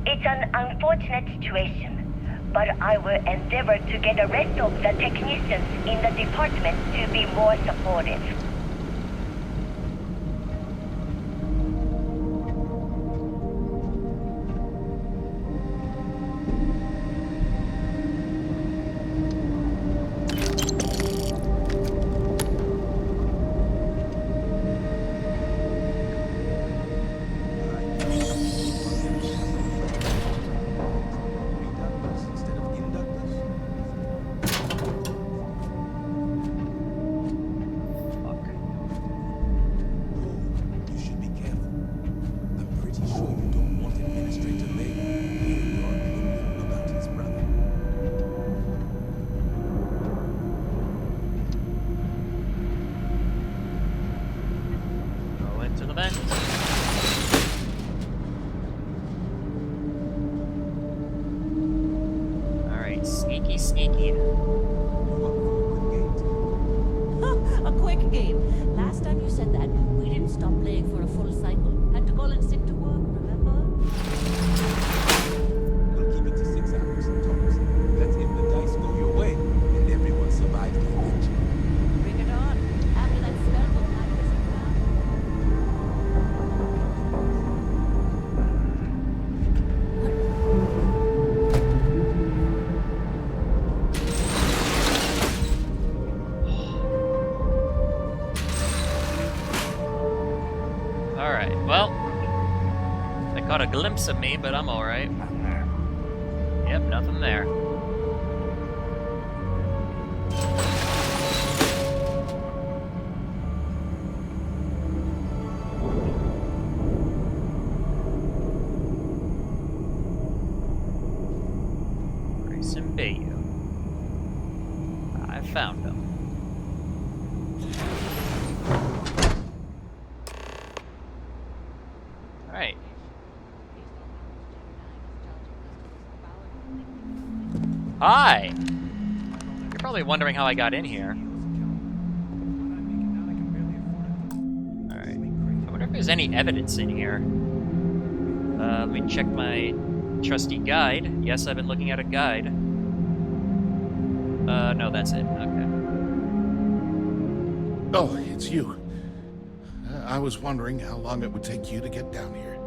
It's an unfortunate situation, but I will endeavor to get the rest of the technicians in the department to be more supportive. Alright, sneaky, sneaky. waiting for a full cycle. Had to call in sick to work, remember? We'll keep it to 6 hours, tops. That's if the dice go your way and everyone survives the adventure. Bring it on. After that spellbook night isn't around. Alright, well. I caught a glimpse of me, but I'm alright. Yep, nothing there. Grayson Bayu. I found him. Alright. Hi! You're probably wondering how I got in here. Alright. I wonder if there's any evidence in here. Let me check my trusty guide. Yes, I've been looking at a guide. No, that's it. Okay. Oh, it's you. I was wondering how long it would take you to get down here.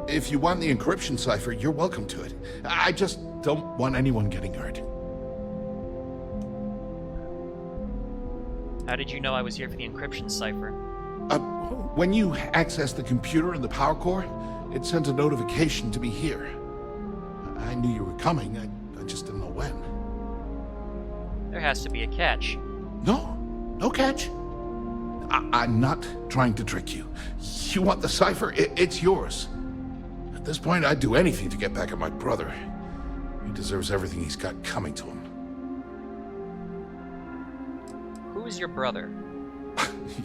If you want the encryption cipher, you're welcome to it. I just don't want anyone getting hurt. How did you know I was here for the encryption cipher? When you accessed the computer in the power core, it sent a notification to be here. I knew you were coming, I just didn't know when. There has to be a catch. No catch. I'm not trying to trick you. You want the cipher? It's yours. At this point, I'd do anything to get back at my brother. He deserves everything he's got coming to him. Who is your brother?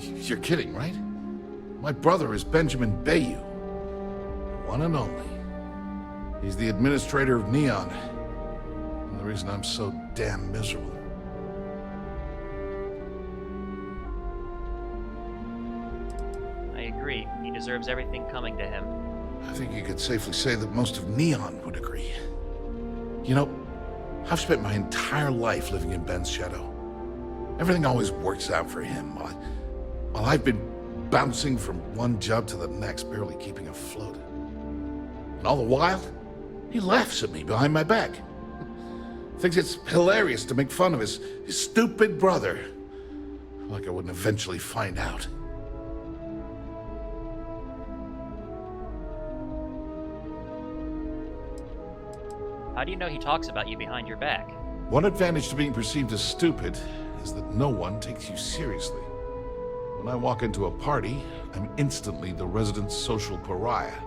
You're kidding, right? My brother is Benjamin Bayu. The one and only. He's the administrator of Neon. And the reason I'm so damn miserable. I agree. He deserves everything coming to him. I think you could safely say that most of Neon would agree. You know, I've spent my entire life living in Ben's shadow. Everything always works out for him, while I've been bouncing from one job to the next, barely keeping afloat. And all the while, he laughs at me behind my back. Thinks it's hilarious to make fun of his stupid brother. Like I wouldn't eventually find out. How do you know he talks about you behind your back? One advantage to being perceived as stupid is that no one takes you seriously. When I walk into a party, I'm instantly the resident social pariah.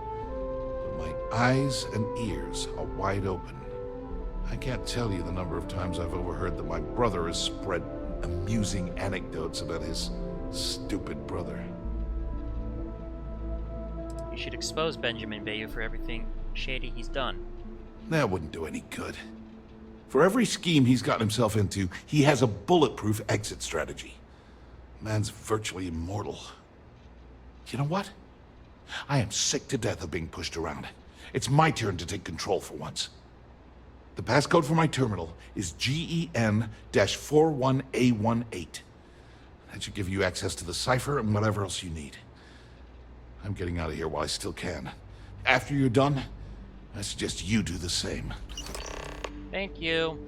But my eyes and ears are wide open. I can't tell you the number of times I've overheard that my brother has spread amusing anecdotes about his stupid brother. You should expose Benjamin Bayu for everything shady he's done. That wouldn't do any good. For every scheme he's gotten himself into, he has a bulletproof exit strategy. Man's virtually immortal. You know what? I am sick to death of being pushed around. It's my turn to take control for once. The passcode for my terminal is GEN-41A18. That should give you access to the cipher and whatever else you need. I'm getting out of here while I still can. After you're done, I suggest you do the same. Thank you.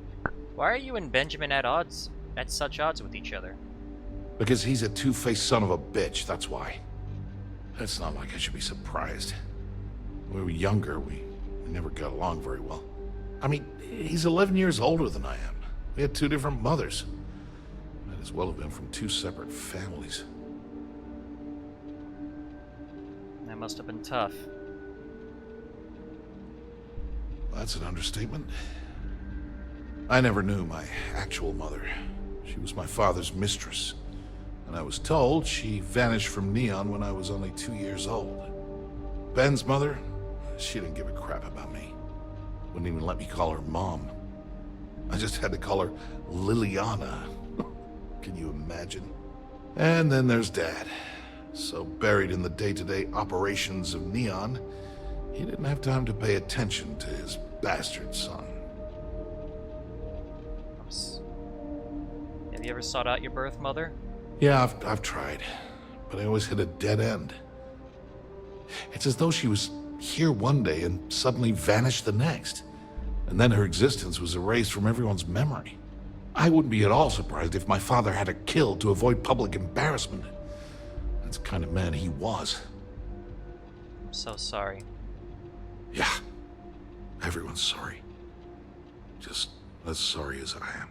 Why are you and Benjamin at such odds with each other? Because he's a two-faced son of a bitch, that's why. It's not like I should be surprised. When we were younger, we never got along very well. I mean, he's 11 years older than I am. We had two different mothers. Might as well have been from two separate families. That must have been tough. That's an understatement. I never knew my actual mother. She was my father's mistress. And I was told she vanished from Neon when I was only 2 years old. Ben's mother, she didn't give a crap about me. Wouldn't even let me call her Mom. I just had to call her Liliana. Can you imagine? And then there's Dad. So buried in the day-to-day operations of Neon, he didn't have time to pay attention to his bastard son. Have you ever sought out your birth mother? Yeah, I've tried, but I always hit a dead end. It's as though she was here one day and suddenly vanished the next, and then her existence was erased from everyone's memory. I wouldn't be at all surprised if my father had her killed to avoid public embarrassment. That's the kind of man he was. I'm so sorry. Yeah, everyone's sorry. Just as sorry as I am.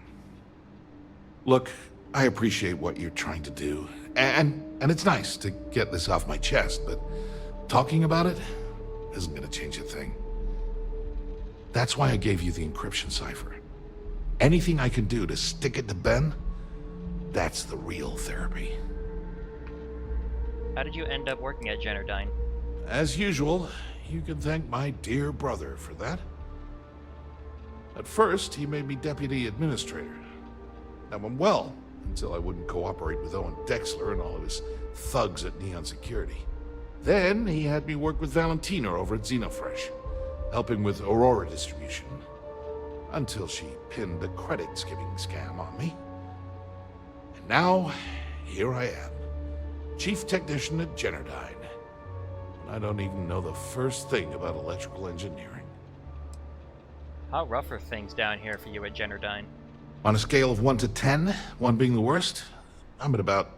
Look, I appreciate what you're trying to do, and it's nice to get this off my chest, but talking about it isn't gonna change a thing. That's why I gave you the encryption cipher. Anything I can do to stick it to Ben, that's the real therapy. How did you end up working at Generdyne? As usual, you can thank my dear brother for that. At first, he made me deputy administrator. That went well, until I wouldn't cooperate with Owen Dexler and all of his thugs at Neon Security. Then he had me work with Valentina over at Xenofresh, helping with Aurora distribution, until she pinned a credit skimming scam on me. And now, here I am, chief technician at Generdyne. And I don't even know the first thing about electrical engineering. How rough are things down here for you at Generdyne? On a scale of 1 to 10, 1 being the worst, I'm at about,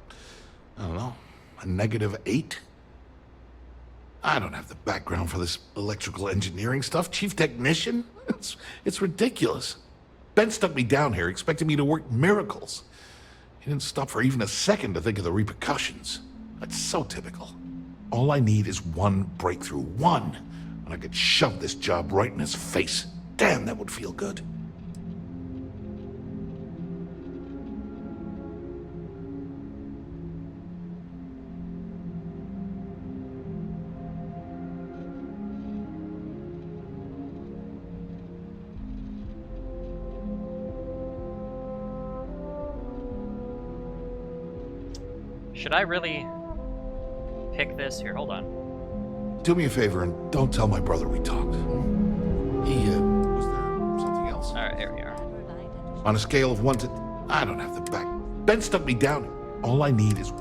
I don't know, a -8. I don't have the background for this electrical engineering stuff. Chief technician? It's ridiculous. Ben stuck me down here expecting me to work miracles. He didn't stop for even a second to think of the repercussions. That's so typical. All I need is one breakthrough, one, and I could shove this job right in his face. Damn, that would feel good. Should I really pick this? Here, hold on. Do me a favor and don't tell my brother we talked. Was there something else? Alright, here we are. On a scale of 1 to... I don't have the back... Ben stuck me down. All I need is...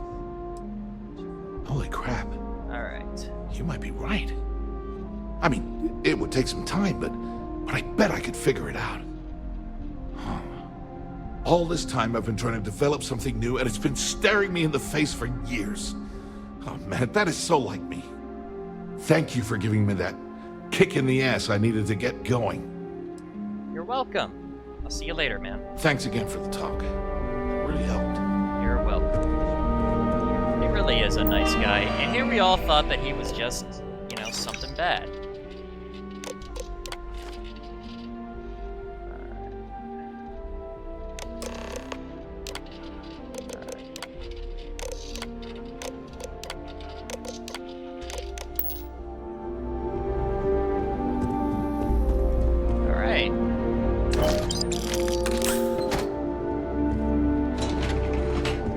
Holy crap. Alright. You might be right. I mean, it would take some time, but I bet I could figure it out. All this time I've been trying to develop something new, and it's been staring me in the face for years. Oh man, that is so like me. Thank you for giving me that kick in the ass I needed to get going. You're welcome. I'll see you later, man. Thanks again for the talk. It really helped. You're welcome. He really is a nice guy, and here we all thought that he was just, you know, something bad.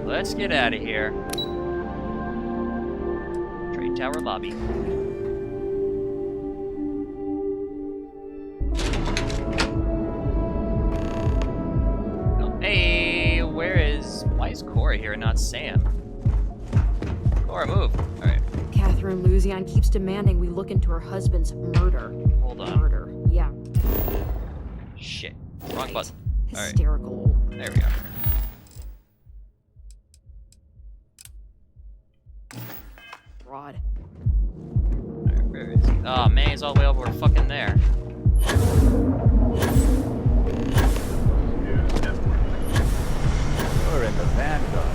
Let's get out of here. Trade Tower lobby. Oh, hey, why is Cora here and not Sam? Cora, move. All right. Catherine Luzian keeps demanding we look into her husband's murder. Hold on. Murder, yeah. Shit. Wrong button. Hysterical. All right. There we go. Rod. Alright, where is he? Oh man, he's all the way over fucking there. You're in the Vanguard.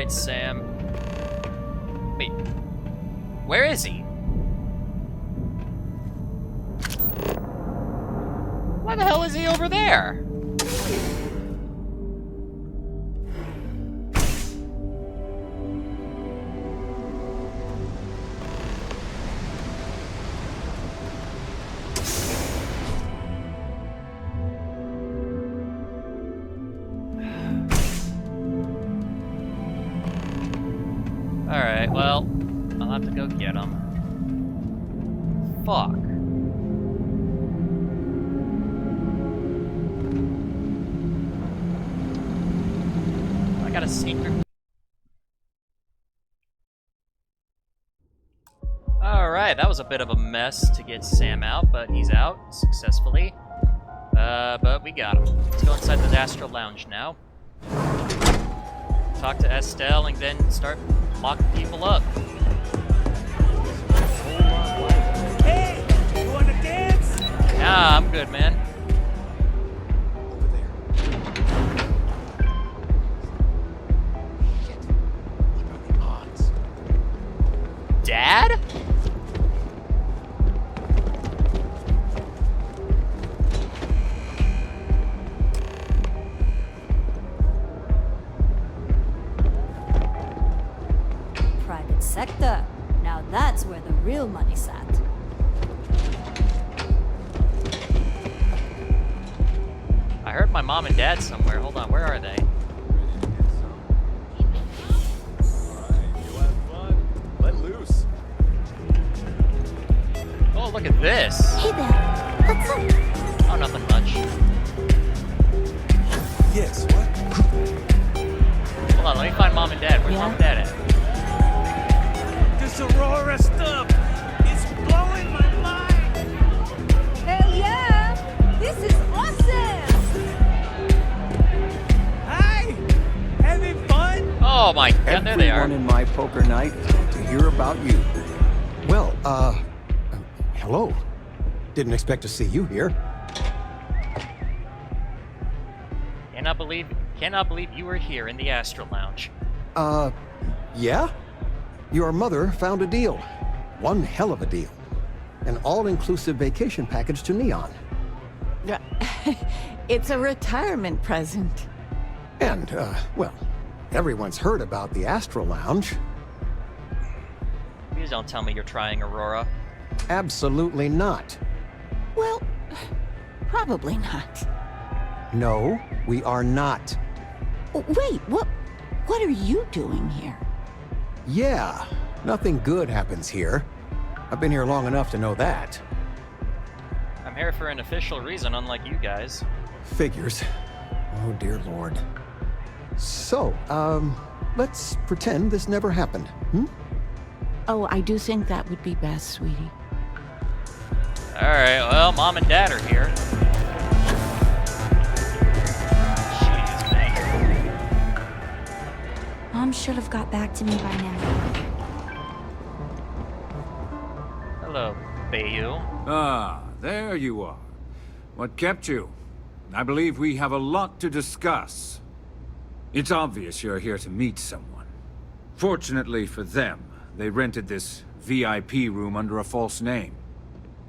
Alright, Sam. Wait. Where is he? Why the hell is he over there? Alright, well, I'll have to go get him. Fuck. I got a secret. Alright, that was a bit of a mess to get Sam out, but he's out successfully. But we got him. Let's go inside the Astral Lounge now. Talk to Estelle and then start locking people up. Hey, you wanna dance? Nah, I'm good, man. Dad? Private sector. Now that's where the real money's at. I heard my mom and dad somewhere. Hold on, where are they? Let loose. Oh, look at this. Hey there. What's up? Oh, nothing much. Yes, what? Hold on, let me find mom and dad. Where's mom and dad at? This Aurora stuff is blowing my mind. Hell yeah! This is awesome! Hi, having fun? Oh my god, there they are. Everyone in my poker night to hear about you. Well, hello. Didn't expect to see you here. Cannot believe you were here in the Astral Lounge. Yeah? Your mother found a deal. One hell of a deal. An all-inclusive vacation package to Neon. It's a retirement present. And, well, everyone's heard about the Astral Lounge. Please don't tell me you're trying Aurora. Absolutely not. Well, probably not. No, we are not. Wait, what are you doing here? Yeah, nothing good happens here. I've been here long enough to know that. I'm here for an official reason, unlike you guys. Figures. Oh, dear Lord. So, let's pretend this never happened, hmm? Oh, I do think that would be best, sweetie. Alright, well, mom and dad are here. Mom should have got back to me by now. Hello, Bayu. Ah, there you are. What kept you? I believe we have a lot to discuss. It's obvious you're here to meet someone. Fortunately for them, they rented this VIP room under a false name.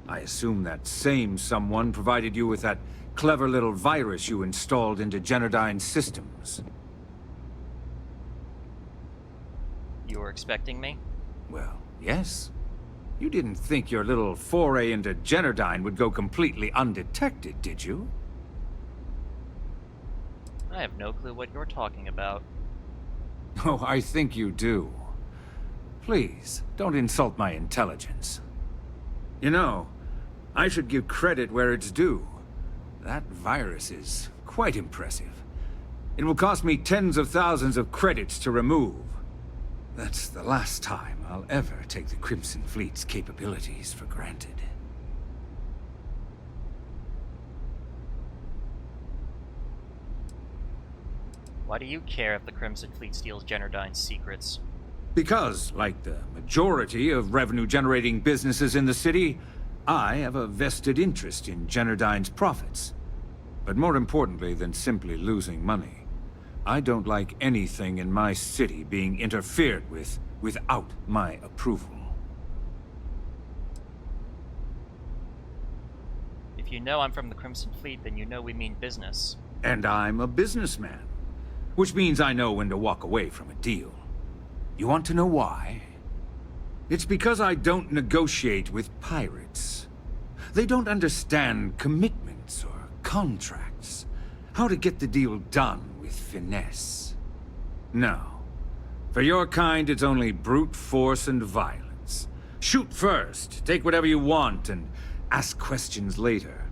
I assume that same someone provided you with that clever little virus you installed into Genodyne's systems. You were expecting me? Well, yes. You didn't think your little foray into Genodyne would go completely undetected, did you? I have no clue what you're talking about. Oh, I think you do. Please, don't insult my intelligence. You know, I should give credit where it's due. That virus is quite impressive. It will cost me tens of thousands of credits to remove. That's the last time I'll ever take the Crimson Fleet's capabilities for granted. Why do you care if the Crimson Fleet steals Genodyne's secrets? Because, like the majority of revenue-generating businesses in the city, I have a vested interest in Genodyne's profits. But more importantly than simply losing money, I don't like anything in my city being interfered with without my approval. If you know I'm from the Crimson Fleet, then you know we mean business. And I'm a businessman, which means I know when to walk away from a deal. You want to know why? It's because I don't negotiate with pirates. They don't understand commitments or contracts. How to get the deal done with finesse. No. For your kind, it's only brute force and violence. Shoot first, take whatever you want, and ask questions later.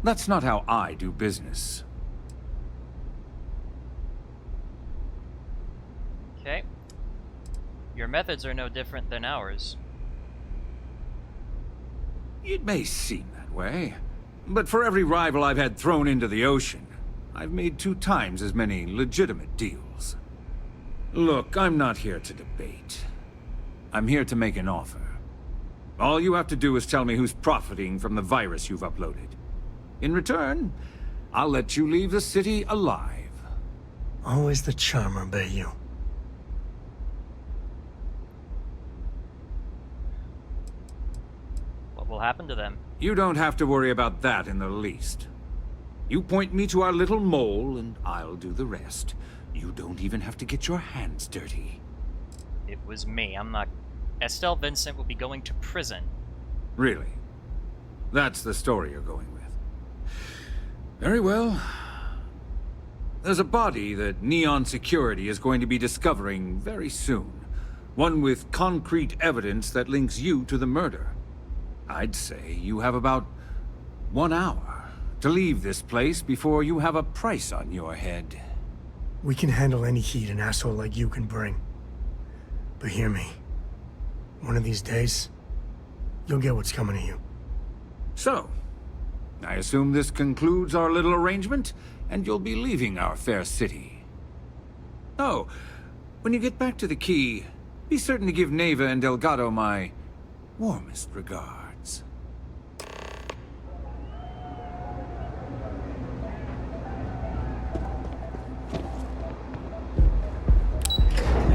That's not how I do business. Okay. Your methods are no different than ours. It may seem that way, but for every rival I've had thrown into the ocean, I've made 2 times as many legitimate deals. Look, I'm not here to debate. I'm here to make an offer. All you have to do is tell me who's profiting from the virus you've uploaded. In return, I'll let you leave the city alive. Always the charmer, Bayu. What will happen to them? You don't have to worry about that in the least. You point me to our little mole, and I'll do the rest. You don't even have to get your hands dirty. It was me. I'm not... Estelle Vincent will be going to prison. Really? That's the story you're going with. Very well. There's a body that Neon Security is going to be discovering very soon. One with concrete evidence that links you to the murder. I'd say you have about 1 hour to leave this place before you have a price on your head. We can handle any heat an asshole like you can bring. But hear me. One of these days, you'll get what's coming to you. So, I assume this concludes our little arrangement, and you'll be leaving our fair city. Oh, when you get back to the Key, be certain to give Neva and Delgado my warmest regards.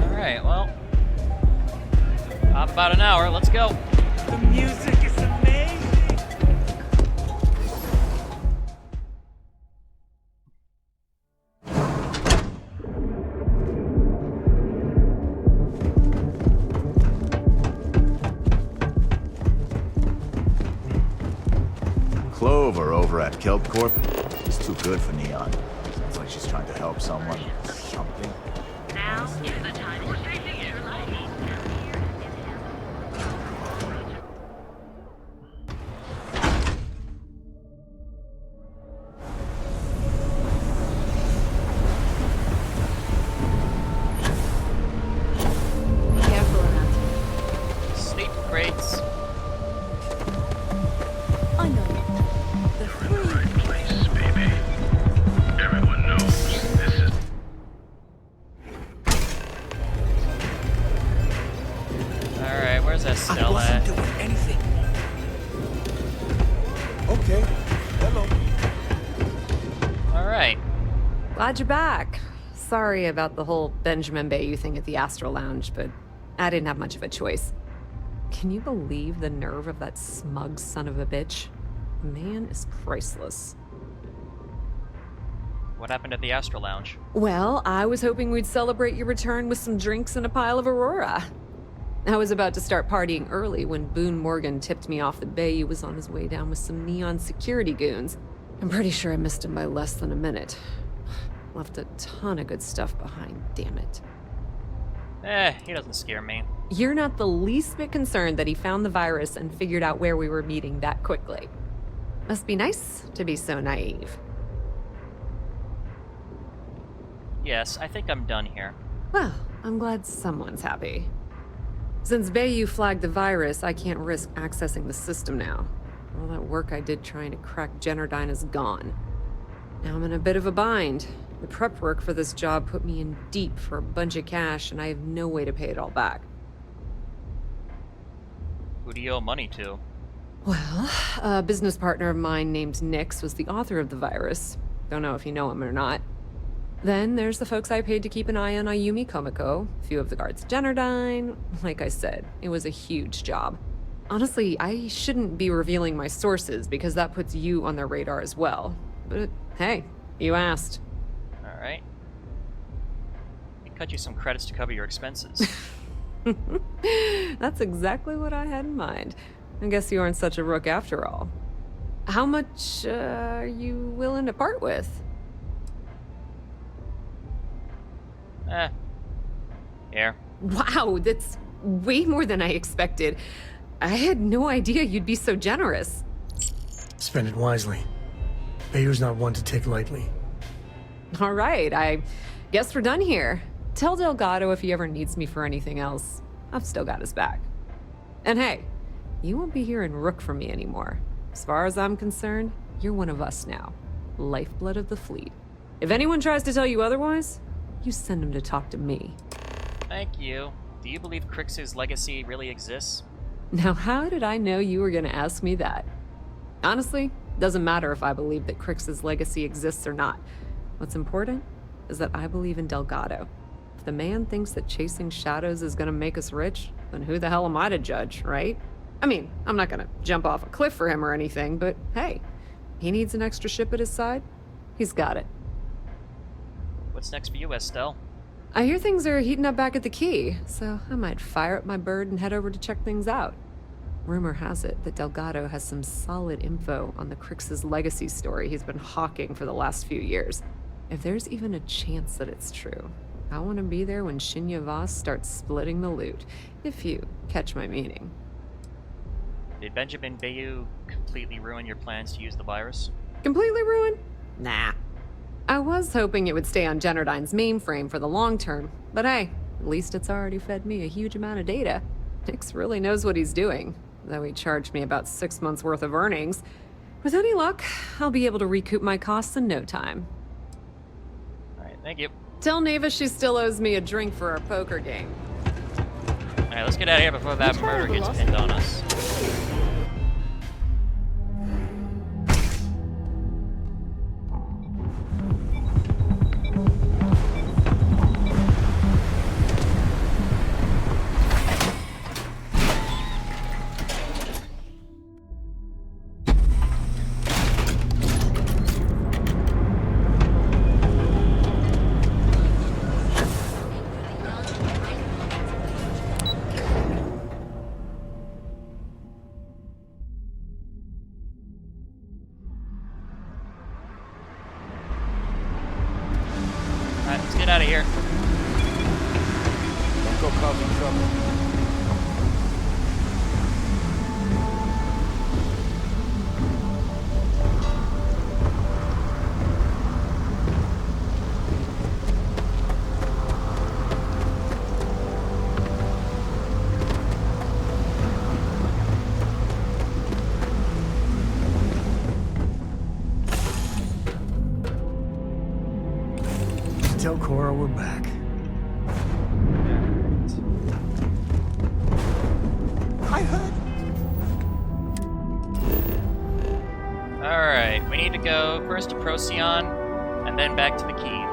Alright, well... About an hour, let's go. The music is amazing! Clover over at Kelp Corp is too good for Neon. Sounds like she's trying to help someone or something. Now is the time for safety your life. Careful, Annette. Sleep crates. I know. The free Place, baby. Everyone knows this is... Alright, where's Estelle at? doing anything. Okay. Hello. Alright. Glad you're back. Sorry about the whole Benjamin Bayu thing at the Astro Lounge, but I didn't have much of a choice. Can you believe the nerve of that smug son of a bitch? The man is priceless. What happened at the Astro Lounge? Well, I was hoping we'd celebrate your return with some drinks and a pile of Aurora. I was about to start partying early when Boone Morgan tipped me off that Bayu was on his way down with some Neon Security goons. I'm pretty sure I missed him by less than a minute. Left a ton of good stuff behind, damn it. He doesn't scare me. You're not the least bit concerned that he found the virus and figured out where we were meeting that quickly. Must be nice to be so naive. Yes, I think I'm done here. Well, I'm glad someone's happy. Since Bayu flagged the virus, I can't risk accessing the system now. All that work I did trying to crack Generdyne is gone. Now I'm in a bit of a bind. The prep work for this job put me in deep for a bunch of cash, and I have no way to pay it all back. Who do you owe money to? Well, a business partner of mine named Nix was the author of the virus. Don't know if you know him or not. Then there's the folks I paid to keep an eye on Ayumi Komiko, a few of the guards at Generdyne. Like I said, it was a huge job. Honestly, I shouldn't be revealing my sources because that puts you on their radar as well. But hey, you asked. All right. We cut you some credits to cover your expenses. That's exactly what I had in mind. I guess you aren't such a rook after all. How much are you willing to part with? Here. Wow, that's way more than I expected. I had no idea you'd be so generous. Spend it wisely. Bayu's not one to take lightly. All right, I guess we're done here. Tell Delgado if he ever needs me for anything else. I've still got his back. And hey, you won't be hearing rook from me anymore. As far as I'm concerned, you're one of us now. Lifeblood of the fleet. If anyone tries to tell you otherwise, you send them to talk to me. Thank you. Do you believe Crix's legacy really exists? Now, how did I know you were going to ask me that? Honestly, doesn't matter if I believe that Crix's legacy exists or not. What's important is that I believe in Delgado. If the man thinks that chasing shadows is going to make us rich, then who the hell am I to judge, right? I mean, I'm not going to jump off a cliff for him or anything, but hey, he needs an extra ship at his side. He's got it. What's next for you, Estelle? I hear things are heating up back at the Key, so I might fire up my bird and head over to check things out. Rumor has it that Delgado has some solid info on the Crix's legacy story he's been hawking for the last few years. If there's even a chance that it's true, I want to be there when Shinya Voss starts splitting the loot, if you catch my meaning. Did Benjamin Bayu completely ruin your plans to use the virus? Completely ruined? Nah. I was hoping it would stay on Generdyne's mainframe for the long term, but hey, at least it's already fed me a huge amount of data. Nix really knows what he's doing, though he charged me about 6 months' worth of earnings. With any luck, I'll be able to recoup my costs in no time. Alright, thank you. Tell Neva she still owes me a drink for our poker game. Alright, let's get out of here before that murder gets pinned on us. Alright, let's get out of here. Don't go causing trouble. Tell Cora we're back. I heard. Alright, we need to go first to Procyon, and then back to the Key.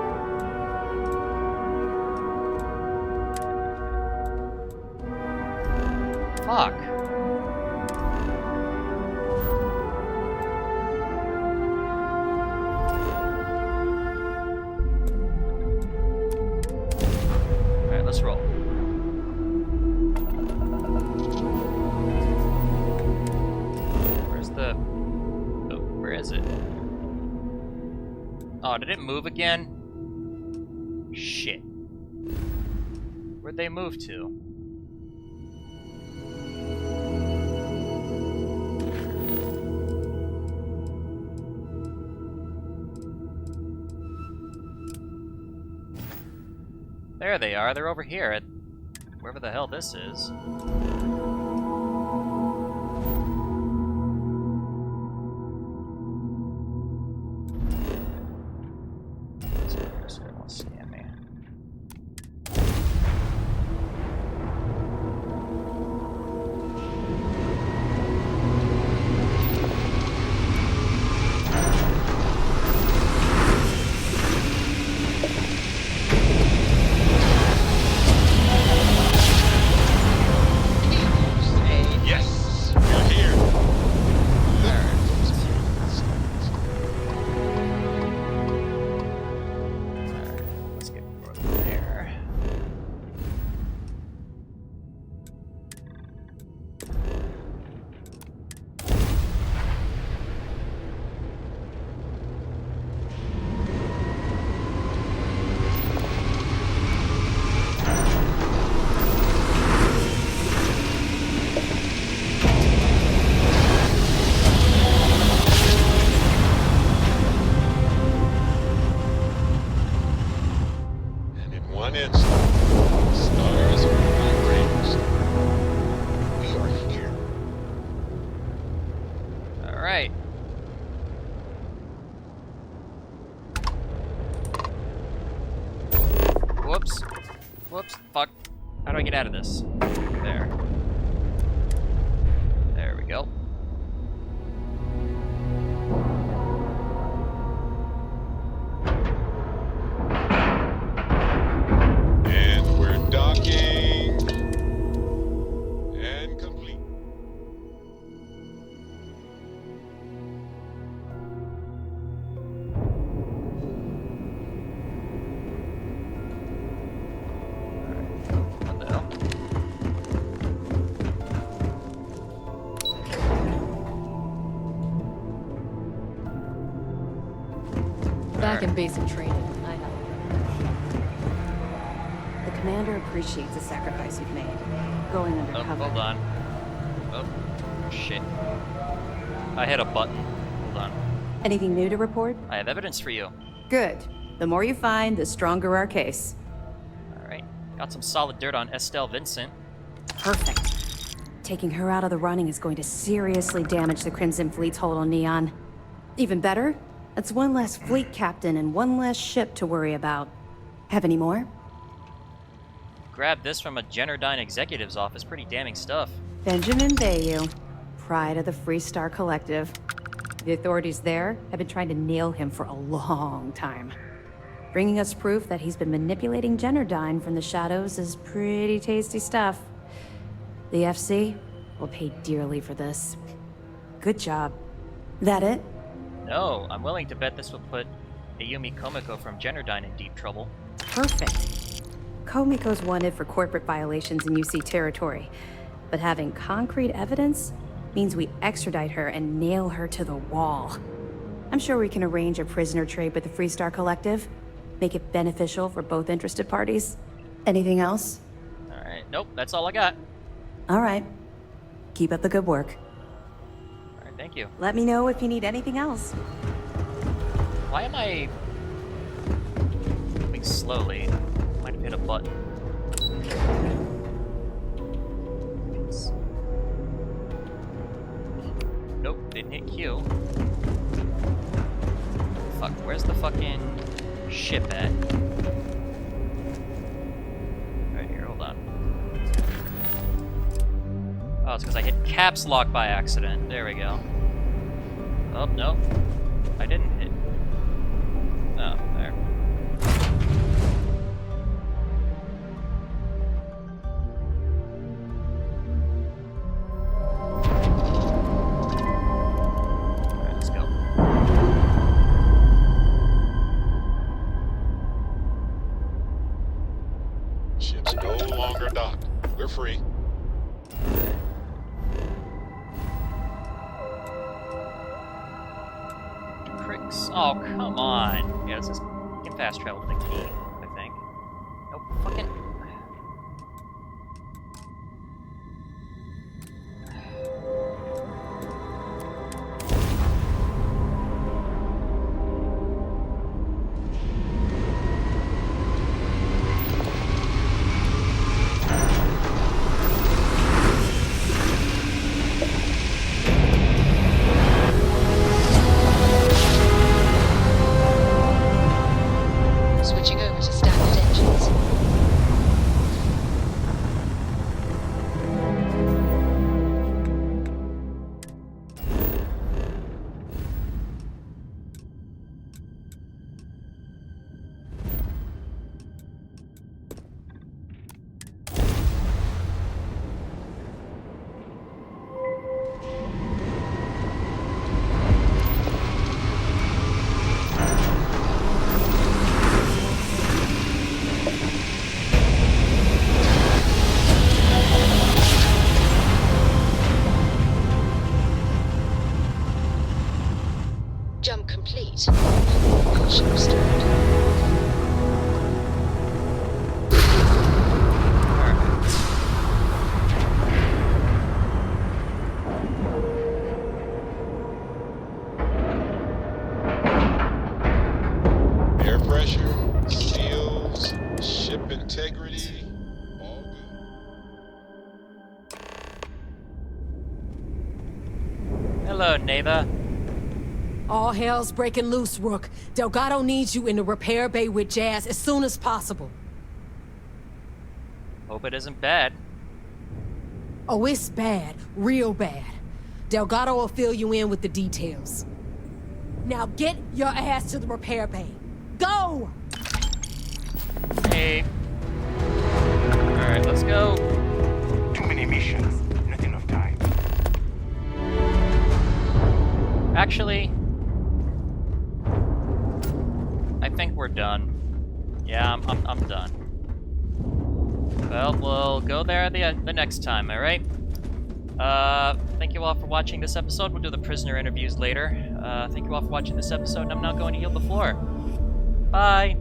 Fuck. Alright, let's roll. Where's the... Oh, where is it? Oh, did it move again? Shit. Where'd they move to? There they are. They're over here at wherever the hell this is. This guy won't scan me. right. Whoops. Whoops. Fuck. How do I get out of this? There. There we go. And we're docking. And complete. What the hell? Back in basic training, I have. The commander appreciates the sacrifice you've made. Going Oh, undercover. hold on. Oh, shit. I hit a button. Hold on. Anything new to report? I have evidence for you. Good. The more you find, the stronger our case. Alright. Got some solid dirt on Estelle Vincent. Perfect. Taking her out of the running is going to seriously damage the Crimson Fleet's hold on Neon. Even better, that's one less fleet captain and one less ship to worry about. Have any more? Grabbed this from a Generdyne executive's office. Pretty damning stuff. Benjamin Bayu, pride of the Freestar Collective. The authorities there have been trying to nail him for a long time. Bringing us proof that he's been manipulating Generdyne from the shadows is pretty tasty stuff. The FC will pay dearly for this. Good job. That it? No, I'm willing to bet this will put Ayumi Komiko from Generdyne in deep trouble. Perfect. Komiko's wanted for corporate violations in UC territory, but having concrete evidence means we extradite her and nail her to the wall. I'm sure we can arrange a prisoner trade with the Freestar Collective, make it beneficial for both interested parties. Anything else? Alright, nope, that's all I got. All right. Keep up the good work. Alright, thank you. Let me know if you need anything else. Why am I moving slowly? Might have hit a button. Nope, didn't hit Q. Fuck, where's the fucking ship at? Right here, hold on. Oh, it's because I hit caps lock by accident. There we go. Oh, no. I didn't hit. Oh, there. Alright, let's go. Ship's no longer docked. We're free. Pricks. Oh, come on. Yeah, this is... You can fast travel to the key, I think. Nope, fucking... Switching over to standard engines. Jump complete. Caution restored. Air pressure, seals, ship integrity, all good. Hello, neighbor. All hell's breaking loose, Rook. Delgado needs you in the repair bay with Jazz as soon as possible. Hope it isn't bad. Oh, it's bad. Real bad. Delgado will fill you in with the details. Now get your ass to the repair bay. Go! Hey. Alright, let's go. Too many missions. Not enough time. Actually, I think we're done. Yeah, I'm done. Well, we'll go there the next time, alright? Thank you all for watching this episode. We'll do the prisoner interviews later. Thank you all for watching this episode, and I'm now going to yield the floor. Bye!